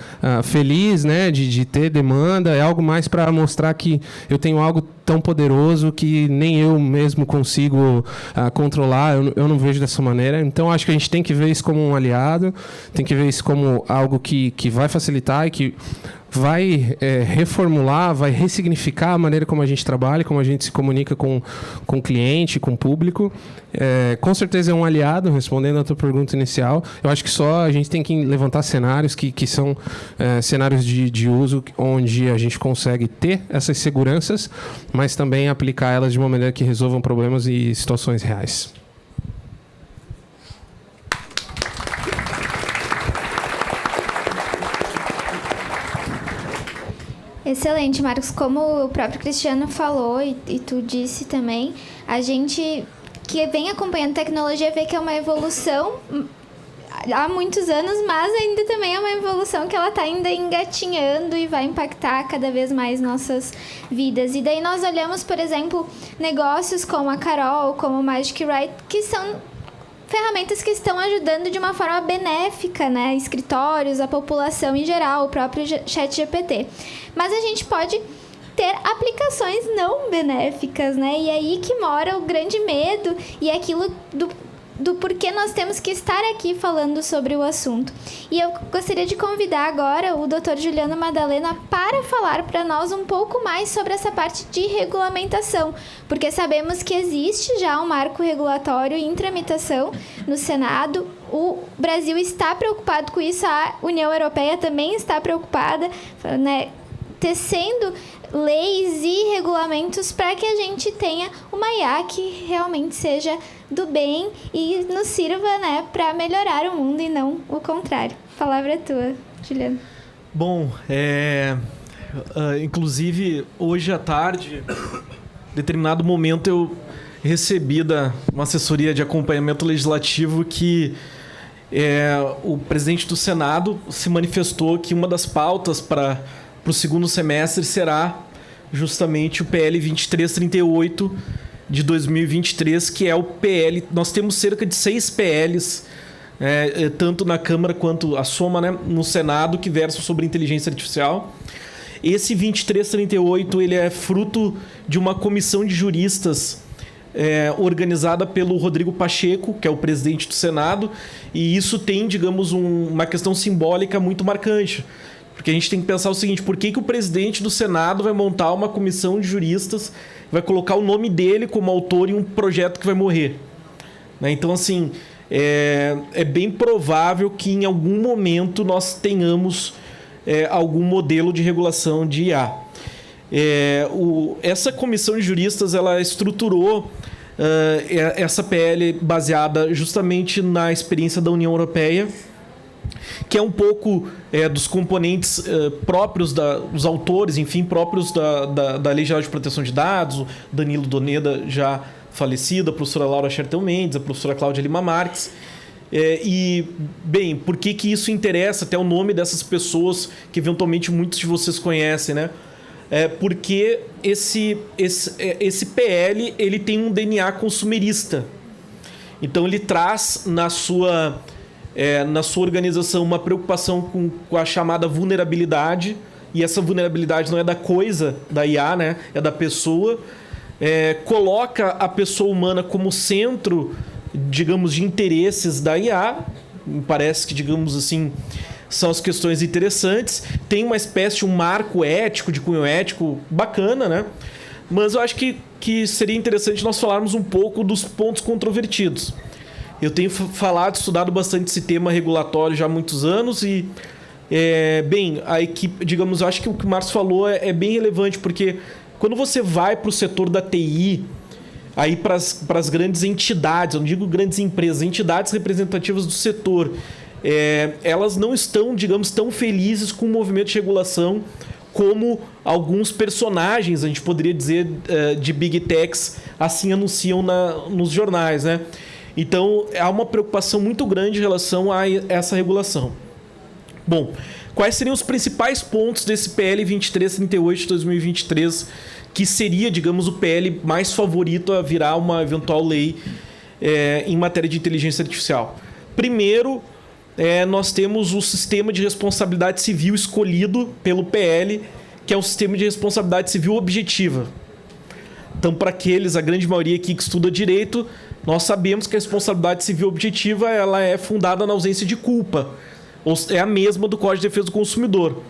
S4: feliz, né, de ter demanda. É algo mais para mostrar que eu tenho algo tão poderoso que nem eu mesmo consigo controlar. Eu não vejo dessa maneira. Então, acho que a gente tem que ver isso como um aliado, tem que ver isso como algo que vai facilitar e que vai reformular, vai ressignificar a maneira como a gente trabalha, como a gente se comunica com o cliente, com o público. Com certeza é um aliado, respondendo a tua pergunta inicial. Eu acho que só a gente tem que levantar cenários que são cenários de uso onde a gente consegue ter essas seguranças, mas também aplicar elas de uma maneira que resolvam problemas e situações reais.
S1: Excelente, Marcos. Como o próprio Cristiano falou e tu disse também, a gente que vem acompanhando tecnologia vê que é uma evolução há muitos anos, mas ainda também é uma evolução que ela está ainda engatinhando e vai impactar cada vez mais nossas vidas. E daí nós olhamos, por exemplo, negócios como a Carol, como o Magic Write, que são ferramentas que estão ajudando de uma forma benéfica, né? Escritórios, a população em geral, o próprio ChatGPT. Mas a gente pode ter aplicações não benéficas, né? E aí que mora o grande medo e aquilo do porquê nós temos que estar aqui falando sobre o assunto. E eu gostaria de convidar agora o Dr. Juliano Madalena para falar para nós um pouco mais sobre essa parte de regulamentação, porque sabemos que existe já um marco regulatório em tramitação no Senado. O Brasil está preocupado com isso, a União Europeia também está preocupada, né, tecendo leis e regulamentos para que a gente tenha uma IA que realmente seja do bem e nos sirva, né, para melhorar o mundo e não o contrário. A palavra é tua, Juliano.
S3: Bom, inclusive hoje à tarde, em determinado momento eu recebi uma assessoria de acompanhamento legislativo que o presidente do Senado se manifestou que uma das pautas para o segundo semestre será justamente o PL 2338 de 2023, que é o PL... Nós temos cerca de 6 PLs, tanto na Câmara quanto a soma, né, no Senado, que versam sobre inteligência artificial. Esse 2338 ele é fruto de uma comissão de juristas organizada pelo Rodrigo Pacheco, que é o presidente do Senado, e isso tem, digamos, uma questão simbólica muito marcante. Porque a gente tem que pensar o seguinte, por que o presidente do Senado vai montar uma comissão de juristas, vai colocar o nome dele como autor em um projeto que vai morrer? Né? Então, assim, é bem provável que em algum momento nós tenhamos algum modelo de regulação de IA. Essa comissão de juristas, ela estruturou essa PL baseada justamente na experiência da União Europeia, que é um pouco dos componentes próprios dos autores, enfim, próprios da Lei Geral de Proteção de Dados, o Danilo Doneda, já falecido, a professora Laura Chertel Mendes, a professora Cláudia Lima Marques. Bem, por que isso interessa? Até o nome dessas pessoas que eventualmente muitos de vocês conhecem, né? Porque esse PL ele tem um DNA consumerista. Então ele traz na sua organização uma preocupação com a chamada vulnerabilidade, e essa vulnerabilidade não é da coisa, da IA, né? É da pessoa. Coloca a pessoa humana como centro, digamos, de interesses da IA. Me parece que, digamos assim, são as questões interessantes. Tem uma espécie de um marco ético, de cunho ético bacana, né? Mas eu acho que seria interessante nós falarmos um pouco dos pontos controvertidos. Eu tenho estudado bastante esse tema regulatório já há muitos anos e, bem, a equipe, digamos, eu acho que o que o Márcio falou é bem relevante, porque quando você vai para o setor da TI, aí para as grandes entidades, eu não digo grandes empresas, entidades representativas do setor, elas não estão, digamos, tão felizes com o movimento de regulação como alguns personagens, a gente poderia dizer, de Big Techs, assim anunciam nos jornais, né? Então, há uma preocupação muito grande em relação a essa regulação. Bom, quais seriam os principais pontos desse PL 2338 de 2023, que seria, digamos, o PL mais favorito a virar uma eventual lei em matéria de inteligência artificial? Primeiro, nós temos o sistema de responsabilidade civil escolhido pelo PL, que é um sistema de responsabilidade civil objetiva. Então, para a grande maioria aqui que estuda direito, nós sabemos que a responsabilidade civil objetiva ela é fundada na ausência de culpa. É a mesma do Código de Defesa do Consumidor.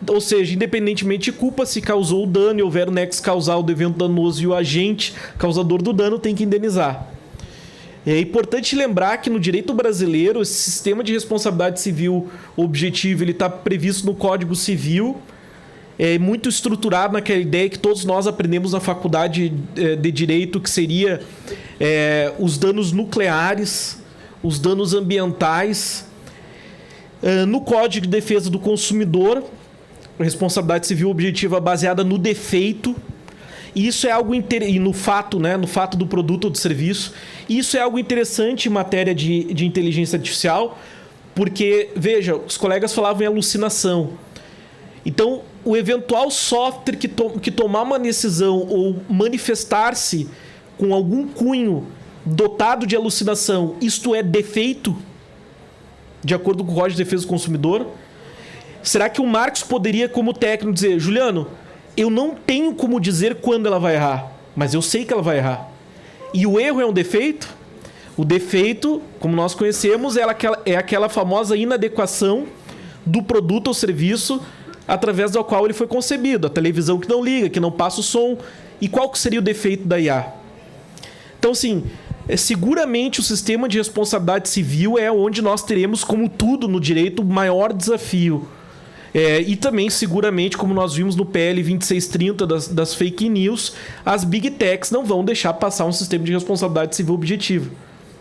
S3: Ou seja, independentemente de culpa, se causou o dano e houver o nexo causal do evento danoso e o agente causador do dano tem que indenizar. É importante lembrar que no direito brasileiro, esse sistema de responsabilidade civil objetiva está previsto no Código Civil, é muito estruturado naquela ideia que todos nós aprendemos na faculdade de Direito, que seria os danos nucleares, os danos ambientais. No Código de Defesa do Consumidor, responsabilidade civil objetiva baseada no defeito. E isso é algo e no fato, né, no fato do produto ou do serviço. E isso é algo interessante em matéria de inteligência artificial, porque, veja, os colegas falavam em alucinação. Então, o eventual software que tomar uma decisão ou manifestar-se com algum cunho dotado de alucinação, isto é defeito, de acordo com o Código de Defesa do Consumidor, será que o Marcos poderia, como técnico, dizer: Juliano, eu não tenho como dizer quando ela vai errar, mas eu sei que ela vai errar. E o erro é um defeito? O defeito, como nós conhecemos, é aquela famosa inadequação do produto ou serviço através do qual ele foi concebido. A televisão que não liga, que não passa o som. E qual que seria o defeito da IA? Então, assim, seguramente o sistema de responsabilidade civil é onde nós teremos, como tudo no direito, o maior desafio. E também, seguramente, como nós vimos no PL 2630 das fake news, as Big Techs não vão deixar passar um sistema de responsabilidade civil objetiva.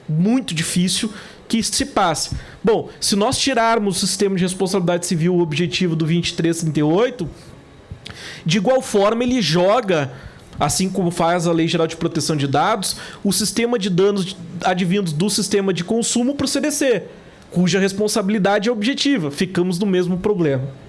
S3: Muito difícil que isso se passe. Bom, se nós tirarmos o sistema de responsabilidade civil objetivo do 2338, de igual forma ele joga, assim como faz a Lei Geral de Proteção de Dados, o sistema de danos advindos do sistema de consumo para o CDC, cuja responsabilidade é objetiva. Ficamos no mesmo problema.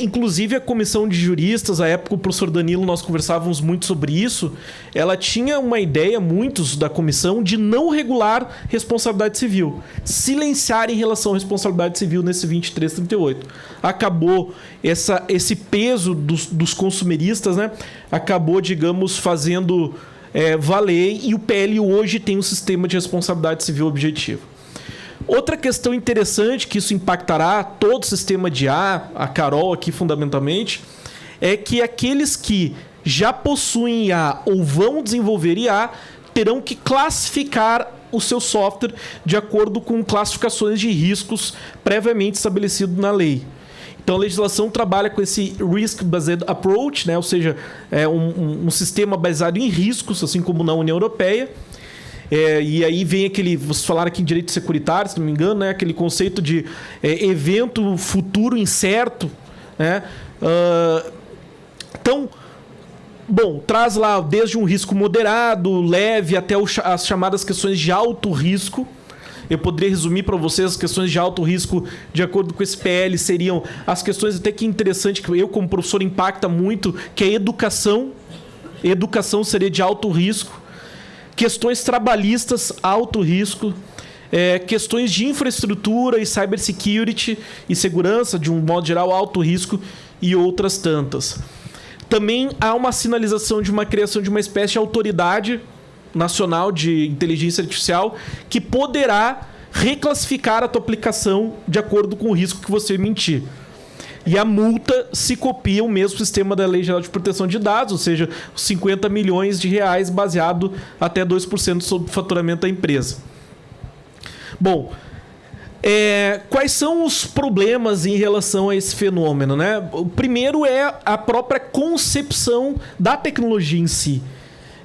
S3: Inclusive a comissão de juristas, à época o professor Danilo, nós conversávamos muito sobre isso, ela tinha uma ideia, muitos da comissão, de não regular responsabilidade civil, silenciar em relação à responsabilidade civil nesse 2338. Acabou esse peso dos consumeristas, né? Acabou, digamos, fazendo valer, e o PL hoje tem um sistema de responsabilidade civil objetiva. Outra questão interessante, que isso impactará todo o sistema de IA, a Carol aqui fundamentalmente, é que aqueles que já possuem IA ou vão desenvolver IA terão que classificar o seu software de acordo com classificações de riscos previamente estabelecido na lei. Então a legislação trabalha com esse Risk-Based Approach, né? Ou seja, um sistema baseado em riscos, assim como na União Europeia. E aí vem aquele... Vocês falaram aqui em direito securitário, se não me engano, né? Aquele conceito de evento futuro incerto, né? Então, bom, traz lá desde um risco moderado, leve, até as chamadas questões de alto risco. Eu poderia resumir para vocês as questões de alto risco, de acordo com esse PL, seriam as questões até que interessante, que eu como professor impacta muito, que é educação. Educação seria de alto risco. Questões trabalhistas, alto risco. Questões de infraestrutura e cybersecurity e segurança, de um modo geral, alto risco, e outras tantas. Também há uma sinalização de uma criação de uma espécie de autoridade nacional de inteligência artificial que poderá reclassificar a tua aplicação de acordo com o risco que você emitir. E a multa se copia o mesmo sistema da Lei Geral de Proteção de Dados, ou seja, os 50 milhões de reais baseado até 2% sobre o faturamento da empresa. Bom, quais são os problemas em relação a esse fenômeno, né? O primeiro é a própria concepção da tecnologia em si.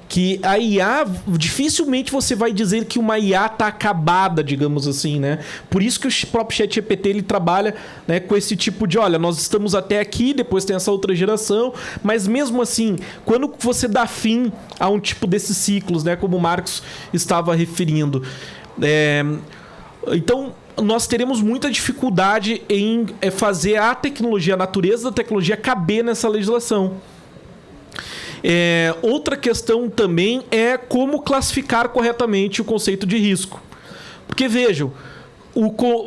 S3: Que a IA, dificilmente você vai dizer que uma IA está acabada, digamos assim, né? Por isso que o próprio ChatGPT ele trabalha, né, com esse tipo de, olha, nós estamos até aqui, depois tem essa outra geração, mas mesmo assim, quando você dá fim a um tipo desses ciclos, né, como o Marcos estava referindo, então nós teremos muita dificuldade em fazer a tecnologia, a natureza da tecnologia caber nessa legislação. Outra questão também é como classificar corretamente o conceito de risco. Porque, vejam,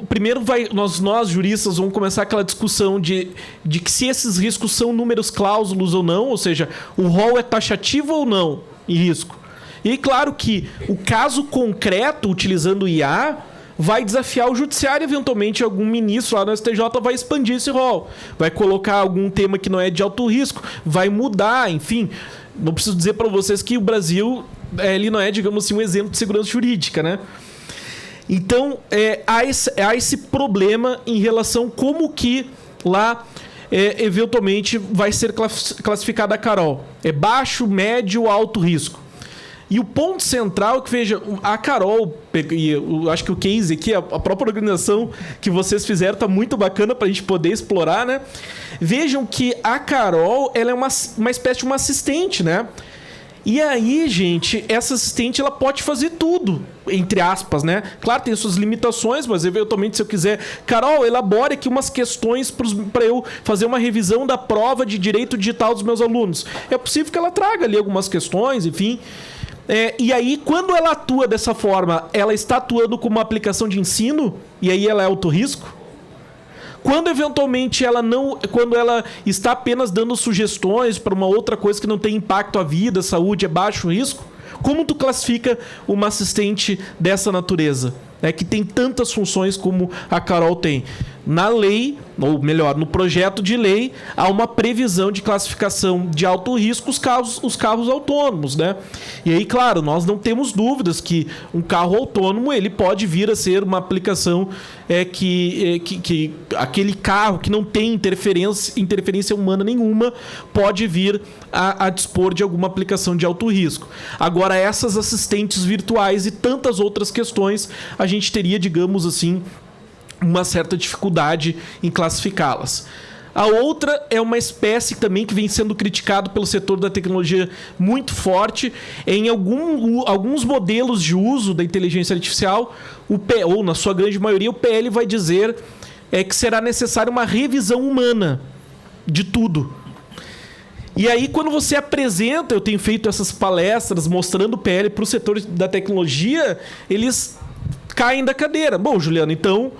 S3: primeiro nós juristas vamos começar aquela discussão de que se esses riscos são números cláusulos ou não, ou seja, o rol é taxativo ou não em risco. E claro que o caso concreto, utilizando o IA, vai desafiar o judiciário, eventualmente algum ministro lá no STJ vai expandir esse rol, vai colocar algum tema que não é de alto risco, vai mudar, enfim. Não preciso dizer para vocês que o Brasil ele não é, digamos assim, um exemplo de segurança jurídica, né? Então, há esse problema em relação como que lá eventualmente vai ser classificada a Carol. É baixo, médio ou alto risco. E o ponto central é que, veja, a Carol, e eu acho que o case aqui, a própria organização que vocês fizeram está muito bacana para a gente poder explorar, né? Vejam que a Carol, ela é uma espécie de uma assistente, né? E aí, gente, essa assistente, ela pode fazer tudo, entre aspas, né? Claro, tem suas limitações, mas eventualmente, se eu quiser... Carol, elabore aqui umas questões para eu fazer uma revisão da prova de direito digital dos meus alunos. É possível que ela traga ali algumas questões, enfim... E aí, quando ela atua dessa forma, ela está atuando como uma aplicação de ensino, e aí ela é alto risco? Quando eventualmente quando ela está apenas dando sugestões para uma outra coisa que não tem impacto à vida, saúde, é baixo risco? Como tu classifica uma assistente dessa natureza? Que tem tantas funções como a Carol tem. Na lei, ou melhor, no projeto de lei, há uma previsão de classificação de alto risco os carros autônomos, né? E aí, claro, nós não temos dúvidas que um carro autônomo ele pode vir a ser uma aplicação que aquele carro que não tem interferência humana nenhuma pode vir a dispor de alguma aplicação de alto risco. Agora, essas assistentes virtuais e tantas outras questões, a gente teria, digamos assim, uma certa dificuldade em classificá-las. A outra é uma espécie também que vem sendo criticado pelo setor da tecnologia muito forte. Alguns modelos de uso da inteligência artificial, ou na sua grande maioria, o PL vai dizer que será necessária uma revisão humana de tudo. E aí, quando você apresenta, eu tenho feito essas palestras mostrando o PL para o setor da tecnologia, eles caem da cadeira. Bom, Juliano, então...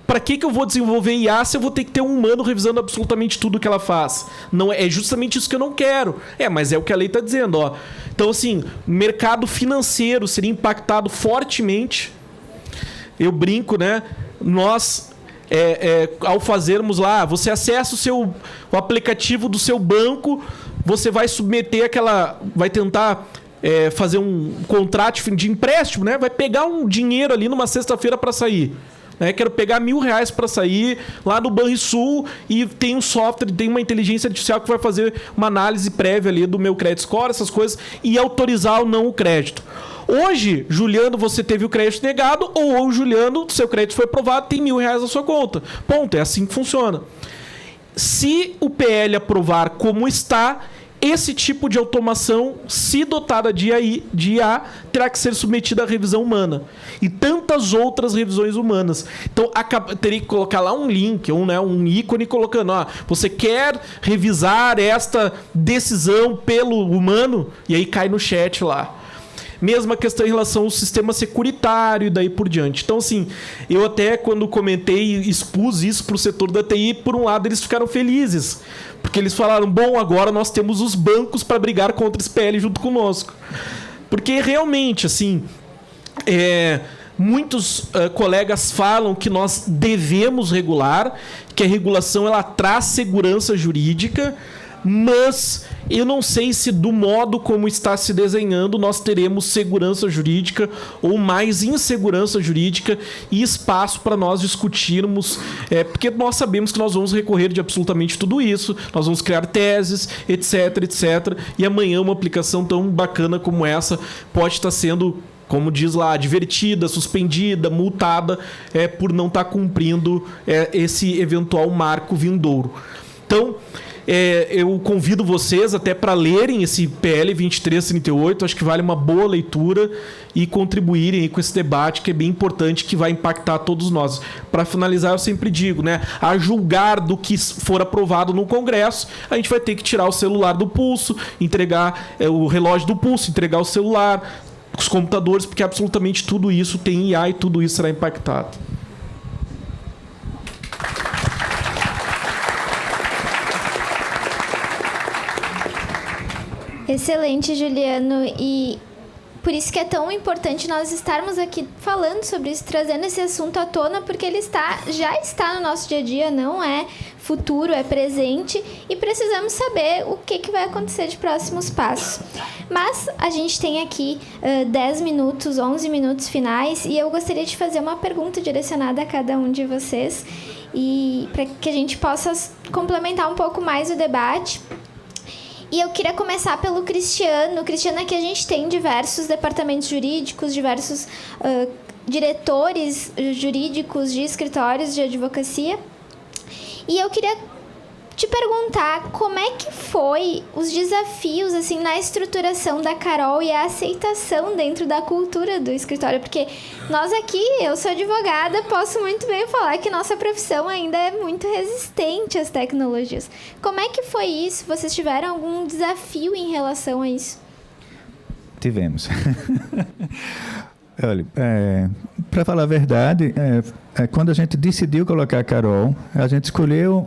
S3: para que eu vou desenvolver IA se eu vou ter que ter um humano revisando absolutamente tudo que ela faz? Não é justamente isso que eu não quero. Mas é o que a lei está dizendo, ó. Então, assim, mercado financeiro seria impactado fortemente. Eu brinco, né? Nós, ao fazermos lá, você acessa o aplicativo do seu banco, você vai submeter vai tentar fazer um contrato de empréstimo, né? Vai pegar um dinheiro ali numa sexta-feira para sair. Quero pegar R$1.000 para sair lá no Banrisul e tem um software, tem uma inteligência artificial que vai fazer uma análise prévia ali do meu credit score, essas coisas, e autorizar ou não o crédito. Hoje, Juliano, você teve o crédito negado, ou Juliano, seu crédito foi aprovado, tem R$1.000 na sua conta. Ponto, é assim que funciona. Se o PL aprovar como está, esse tipo de automação, se dotada de IA, terá que ser submetida à revisão humana. E tantas outras revisões humanas. Então, teria que colocar lá um link, um ícone colocando, você quer revisar esta decisão pelo humano? E aí cai no chat lá. Mesma questão em relação ao sistema securitário e daí por diante. Então, assim, eu até quando comentei e expus isso para o setor da TI, por um lado eles ficaram felizes, porque eles falaram, bom, agora nós temos os bancos para brigar contra esse PL junto conosco. Porque realmente, assim, muitos colegas falam que nós devemos regular, que a regulação ela traz segurança jurídica, mas eu não sei se do modo como está se desenhando nós teremos segurança jurídica ou mais insegurança jurídica e espaço para nós discutirmos, porque nós sabemos que nós vamos recorrer de absolutamente tudo isso, nós vamos criar teses, etc, etc, e amanhã uma aplicação tão bacana como essa pode estar sendo, como diz lá, advertida, suspendida, multada, por não estar cumprindo esse eventual marco vindouro. Então, eu convido vocês até para lerem esse PL 2338, acho que vale uma boa leitura e contribuírem aí com esse debate que é bem importante, que vai impactar todos nós. Para finalizar, eu sempre digo, a julgar do que for aprovado no Congresso, a gente vai ter que tirar o celular do pulso, entregar o relógio do pulso, entregar o celular, os computadores, porque absolutamente tudo isso tem IA e tudo isso será impactado.
S1: Excelente, Juliano, e por isso que é tão importante nós estarmos aqui falando sobre isso, trazendo esse assunto à tona, porque ele já está no nosso dia a dia, não é futuro, é presente, e precisamos saber o que vai acontecer de próximos passos. Mas a gente tem aqui 10 minutos, 11 minutos finais, e eu gostaria de fazer uma pergunta direcionada a cada um de vocês, e para que a gente possa complementar um pouco mais o debate. E eu queria começar pelo Cristiano. O Cristiano, aqui a gente tem diversos departamentos jurídicos, diversos diretores jurídicos de escritórios de advocacia. E eu queria te perguntar como é que foi os desafios assim, na estruturação da Carol e a aceitação dentro da cultura do escritório. Porque nós aqui, eu sou advogada, posso muito bem falar que nossa profissão ainda é muito resistente às tecnologias. Como é que foi isso? Vocês tiveram algum desafio em relação a isso?
S2: Tivemos. Olha, para falar a verdade, quando a gente decidiu colocar a Carol, a gente escolheu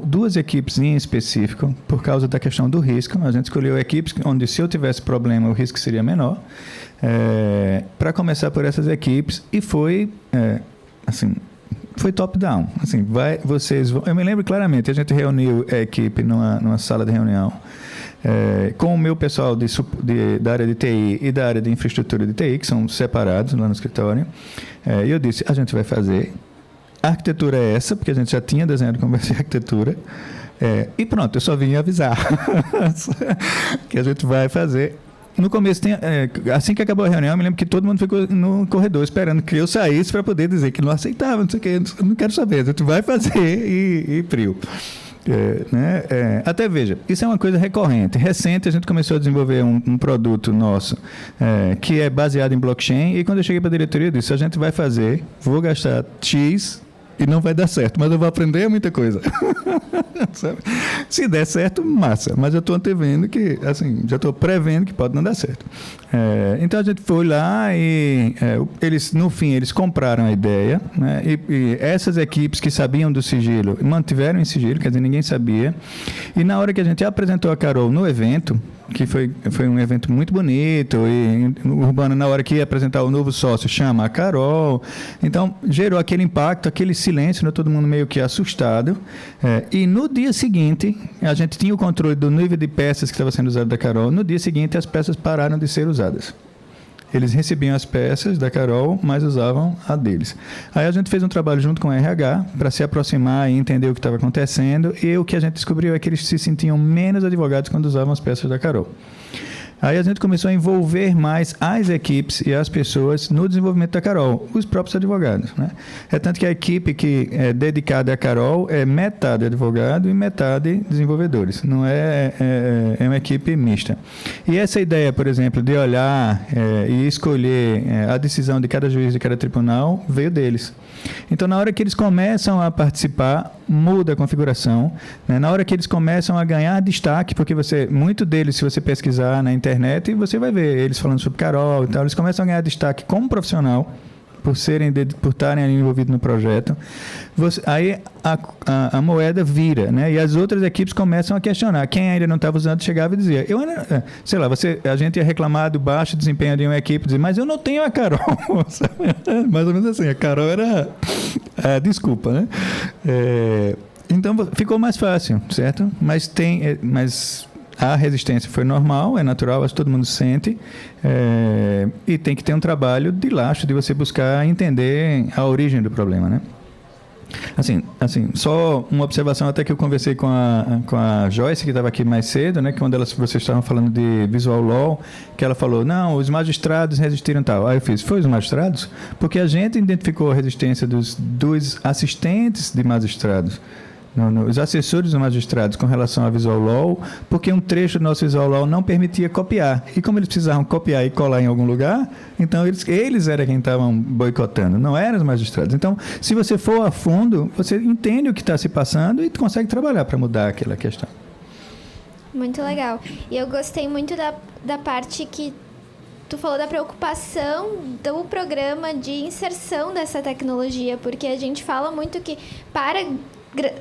S2: duas equipes em específico por causa da questão do risco. A gente escolheu equipes onde, se eu tivesse problema, o risco seria menor. Para começar por essas equipes, e foi assim, foi top-down. Assim, eu me lembro claramente, a gente reuniu a equipe numa sala de reunião, com o meu pessoal da área de TI e da área de infraestrutura de TI, que são separados lá no escritório, e eu disse, a gente vai fazer, a arquitetura é essa, porque a gente já tinha desenhado como vai ser a arquitetura, e pronto, eu só vim avisar que a gente vai fazer. No começo, assim que acabou a reunião, eu me lembro que todo mundo ficou no corredor esperando que eu saísse para poder dizer que não aceitava, não sei o que, não quero saber, a gente vai fazer e frio. Até veja, isso é uma coisa recorrente. Recente, a gente começou a desenvolver um produto nosso que é baseado em blockchain, e quando eu cheguei para a diretoria, eu disse, a gente vai fazer, vou gastar X e não vai dar certo, mas eu vou aprender muita coisa. Se der certo, massa, mas eu estou antevendo que, assim, já estou prevendo que pode não dar certo. Então a gente foi lá e no fim eles compraram a ideia, e essas equipes que sabiam do sigilo mantiveram em sigilo, quer dizer, ninguém sabia, e na hora que a gente apresentou a Carol no evento, que foi um evento muito bonito, e o Urbano, na hora que ia apresentar o novo sócio, chama a Carol, então gerou aquele impacto, aquele silêncio, todo mundo meio que assustado, e no dia seguinte, a gente tinha o controle do nível de peças que estava sendo usado da Carol, no dia seguinte as peças pararam de ser usadas. Eles recebiam as peças da Carol, mas usavam a deles. Aí a gente fez um trabalho junto com o RH para se aproximar e entender o que estava acontecendo, e o que a gente descobriu é que eles se sentiam menos advogados quando usavam as peças da Carol. Aí a gente começou a envolver mais as equipes e as pessoas no desenvolvimento da Carol, os próprios advogados, né? É tanto que a equipe que é dedicada à Carol é metade advogado e metade desenvolvedores. Não é uma equipe mista. E essa ideia, por exemplo, de olhar e escolher a decisão de cada juiz de cada tribunal veio deles. Então, na hora que eles começam a participar, muda a configuração, né? Na hora que eles começam a ganhar destaque, porque muito deles, se você pesquisar na internet, você vai ver eles falando sobre Carol e tal, eles começam a ganhar destaque como profissional, por estarem ali envolvidos no projeto. Aí a moeda vira, né? E as outras equipes começam a questionar. Quem ainda não estava usando chegava e dizia, sei lá, a gente ia reclamar do baixo desempenho de uma equipe, dizia, mas eu não tenho a Carol. Mais ou menos assim, a Carol era desculpa, né? Então ficou mais fácil, certo? Mas a resistência foi normal, é natural, acho que todo mundo sente, e tem que ter um trabalho de lastro, de você buscar entender a origem do problema, né? Assim, só uma observação, até que eu conversei com a Joyce, que estava aqui mais cedo, né, que quando vocês estavam falando de Visual Law, que ela falou, não, os magistrados resistiram tal. Aí eu fiz, foi os magistrados? Porque a gente identificou a resistência dos assistentes de magistrados, os assessores dos magistrados com relação à Visual Law, porque um trecho do nosso Visual Law não permitia copiar. E como eles precisavam copiar e colar em algum lugar, então eles eram quem estavam boicotando, não eram os magistrados. Então, se você for a fundo, você entende o que está se passando e consegue trabalhar para mudar aquela questão.
S1: Muito legal. E eu gostei muito da parte que tu falou da preocupação do programa de inserção dessa tecnologia, porque a gente fala muito que para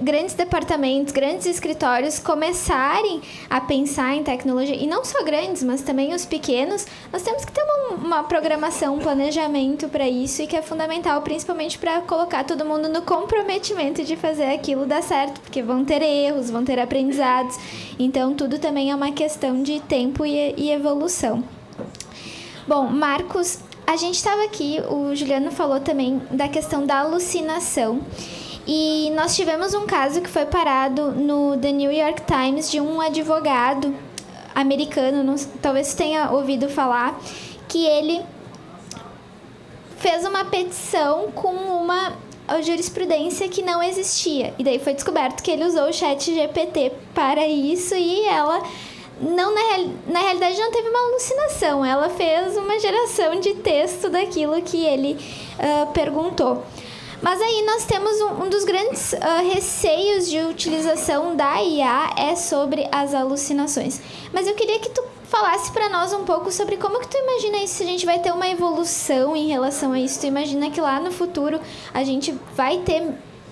S1: grandes departamentos, grandes escritórios começarem a pensar em tecnologia, e não só grandes, mas também os pequenos, nós temos que ter uma programação, um planejamento para isso, e que é fundamental, principalmente para colocar todo mundo no comprometimento de fazer aquilo dar certo, porque vão ter erros, vão ter aprendizados, então tudo também é uma questão de tempo e evolução. Bom, Marcos, a gente estava aqui, o Juliano falou também da questão da alucinação. E nós tivemos um caso que foi parado no The New York Times de um advogado americano, talvez você tenha ouvido falar, que ele fez uma petição com uma jurisprudência que não existia. E daí foi descoberto que ele usou o ChatGPT para isso e ela, na realidade, não teve uma alucinação. Ela fez uma geração de texto daquilo que ele perguntou. Mas aí nós temos um dos grandes receios de utilização da IA é sobre as alucinações. Mas eu queria que tu falasse para nós um pouco sobre como que tu imagina isso, se a gente vai ter uma evolução em relação a isso. Tu imagina que lá no futuro a gente vai ter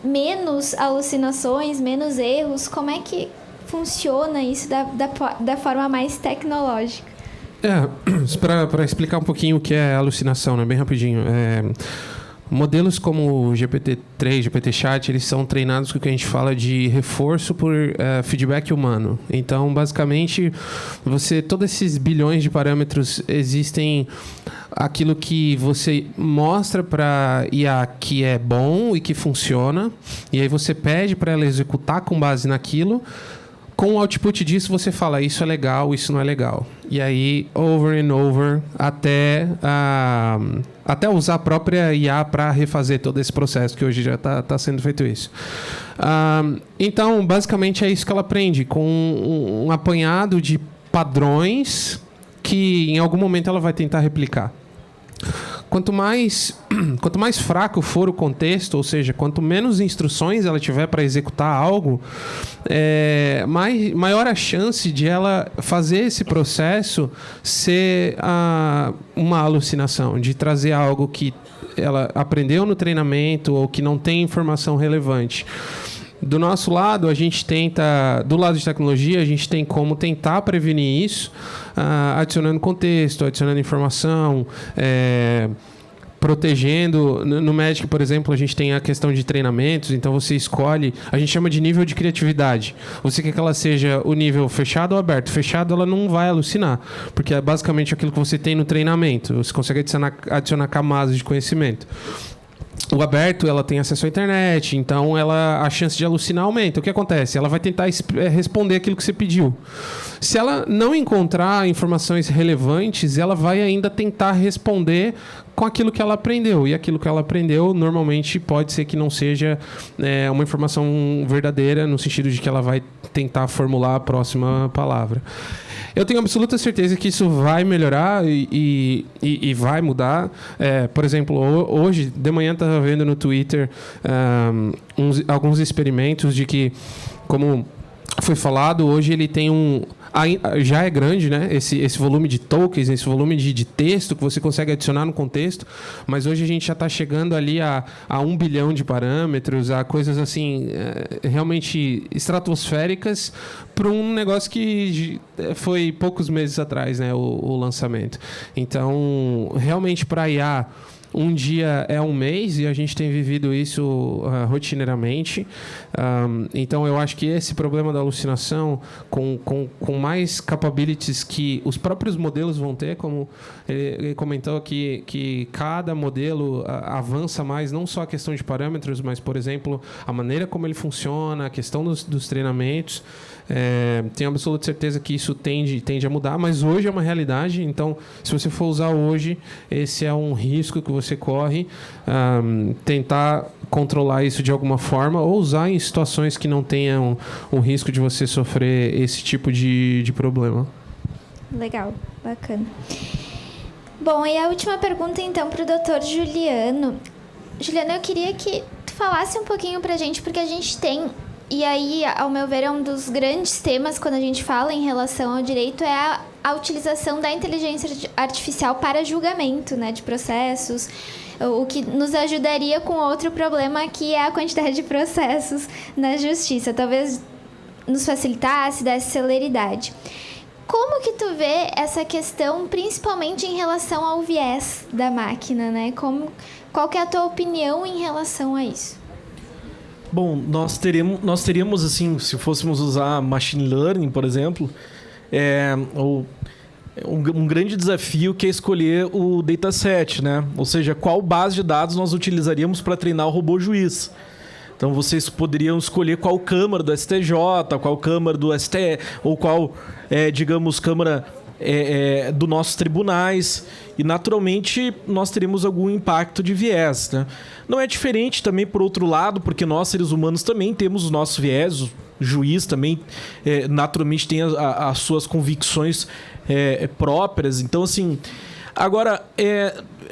S1: menos alucinações, menos erros? Como é que funciona isso da forma mais tecnológica?
S4: Para explicar um pouquinho o que é alucinação, né? Bem rapidinho. Modelos como o GPT-3, GPT-Chat, eles são treinados com o que a gente fala de reforço por feedback humano. Então, basicamente, todos esses bilhões de parâmetros existem aquilo que você mostra para IA que é bom e que funciona, e aí você pede para ela executar com base naquilo. Com o output disso, você fala, isso é legal, isso não é legal. E aí, over and over, até usar a própria IA para refazer todo esse processo, que hoje já está sendo feito isso. Então, basicamente, é isso que ela aprende, com um apanhado de padrões que, em algum momento, ela vai tentar replicar. Quanto mais fraco for o contexto, ou seja, quanto menos instruções ela tiver para executar algo, maior a chance de ela fazer esse processo ser uma alucinação, de trazer algo que ela aprendeu no treinamento ou que não tem informação relevante. Do nosso lado, a gente tenta... Do lado de tecnologia, a gente tem como tentar prevenir isso, adicionando contexto, adicionando informação, protegendo. No Magic, por exemplo, a gente tem a questão de treinamentos, então você escolhe, a gente chama de nível de criatividade. Você quer que ela seja o nível fechado ou aberto? Fechado, ela não vai alucinar, porque é basicamente aquilo que você tem no treinamento. Você consegue adicionar camadas de conhecimento. O aberto, ela tem acesso à internet, então a chance de alucinar aumenta. O que acontece? Ela vai tentar responder aquilo que você pediu. Se ela não encontrar informações relevantes, ela vai ainda tentar responder com aquilo que ela aprendeu. E aquilo que ela aprendeu, normalmente, pode ser que não seja uma informação verdadeira, no sentido de que ela vai tentar formular a próxima palavra. Eu tenho absoluta certeza que isso vai melhorar e vai mudar. Por exemplo, hoje, de manhã, estava vendo no Twitter alguns experimentos de que, como foi falado, hoje ele tem já é grande, né? Esse volume de tokens, esse volume de texto que você consegue adicionar no contexto, mas hoje a gente já está chegando ali a 1 bilhão de parâmetros, a coisas assim realmente estratosféricas para um negócio que foi poucos meses atrás, né? O lançamento. Então, realmente para IA, um dia é um mês e a gente tem vivido isso rotineiramente. Então, eu acho que esse problema da alucinação, com mais capabilities que os próprios modelos vão ter, como ele comentou que cada modelo avança mais, não só a questão de parâmetros, mas, por exemplo, a maneira como ele funciona, a questão dos treinamentos. Tenho absoluta certeza que isso tende a mudar, mas hoje é uma realidade. Então, se você for usar hoje, esse é um risco que você corre, tentar controlar isso de alguma forma ou usar em situações que não tenham o risco de você sofrer esse tipo de problema.
S1: Legal, bacana. Bom, e a última pergunta então para o Dr. Juliano. Juliano, eu queria que tu falasse um pouquinho para a gente, porque a gente tem, e aí, ao meu ver, é um dos grandes temas quando a gente fala em relação ao direito, é a utilização da inteligência artificial para julgamento, né, de processos, o que nos ajudaria com outro problema, que é a quantidade de processos na justiça. Talvez nos facilitasse, desse celeridade. Como que tu vê essa questão, principalmente em relação ao viés da máquina, né? Qual que é a tua opinião em relação a isso?
S3: Bom, nós teríamos assim, se fôssemos usar machine learning, por exemplo, um grande desafio, que é escolher o dataset, né? Ou seja, qual base de dados nós utilizaríamos para treinar o robô juiz. Então, vocês poderiam escolher qual câmara do STJ, qual câmara do STE, ou qual, digamos, câmara dos nossos tribunais. E, naturalmente, nós teremos algum impacto de viés, né? Não é diferente também, por outro lado, porque nós, seres humanos, também temos os nossos viés. O juiz também, naturalmente, tem as suas convicções próprias. Então, assim... Agora,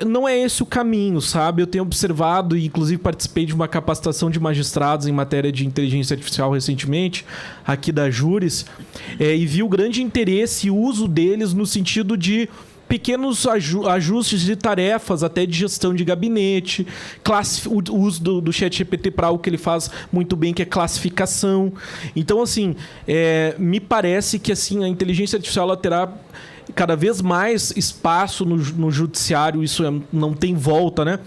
S3: não é esse o caminho, sabe? Eu tenho observado, e inclusive participei de uma capacitação de magistrados em matéria de inteligência artificial recentemente, aqui da Júris, e vi o grande interesse e uso deles no sentido de pequenos ajustes de tarefas, até de gestão de gabinete, o uso do ChatGPT para algo que ele faz muito bem, que é classificação. Então, assim, me parece que assim, a inteligência artificial ela terá cada vez mais espaço no judiciário, isso não tem volta, né?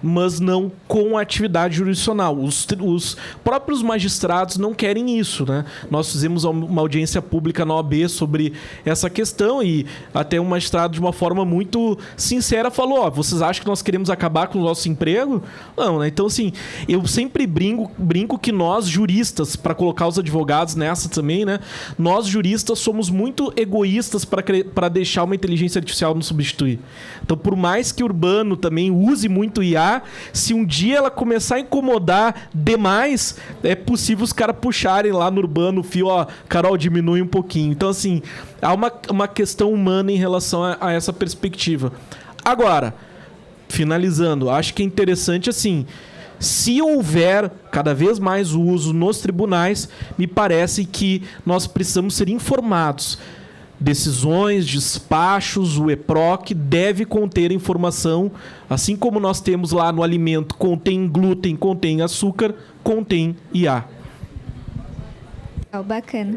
S3: Mas não com a atividade jurisdicional. Os próprios magistrados não querem isso, né? Nós fizemos uma audiência pública na OAB sobre essa questão e até um magistrado, de uma forma muito sincera, falou: vocês acham que nós queremos acabar com o nosso emprego? Não, né? Então, assim, eu sempre brinco que nós, juristas, para colocar os advogados nessa também, né? Nós, juristas, somos muito egoístas para deixar uma inteligência artificial nos substituir. Então, por mais que o Urbano também use muito IA, se um dia ela começar a incomodar demais, é possível os caras puxarem lá no Urbano o fio, Carol, diminui um pouquinho. Então, assim, há uma questão humana em relação a essa perspectiva. Agora, finalizando, acho que é interessante, assim, se houver cada vez mais o uso nos tribunais, me parece que nós precisamos ser informados. Decisões, despachos, o EPROC deve conter informação, assim como nós temos lá no alimento, contém glúten, contém açúcar, contém IA.
S1: Bacana.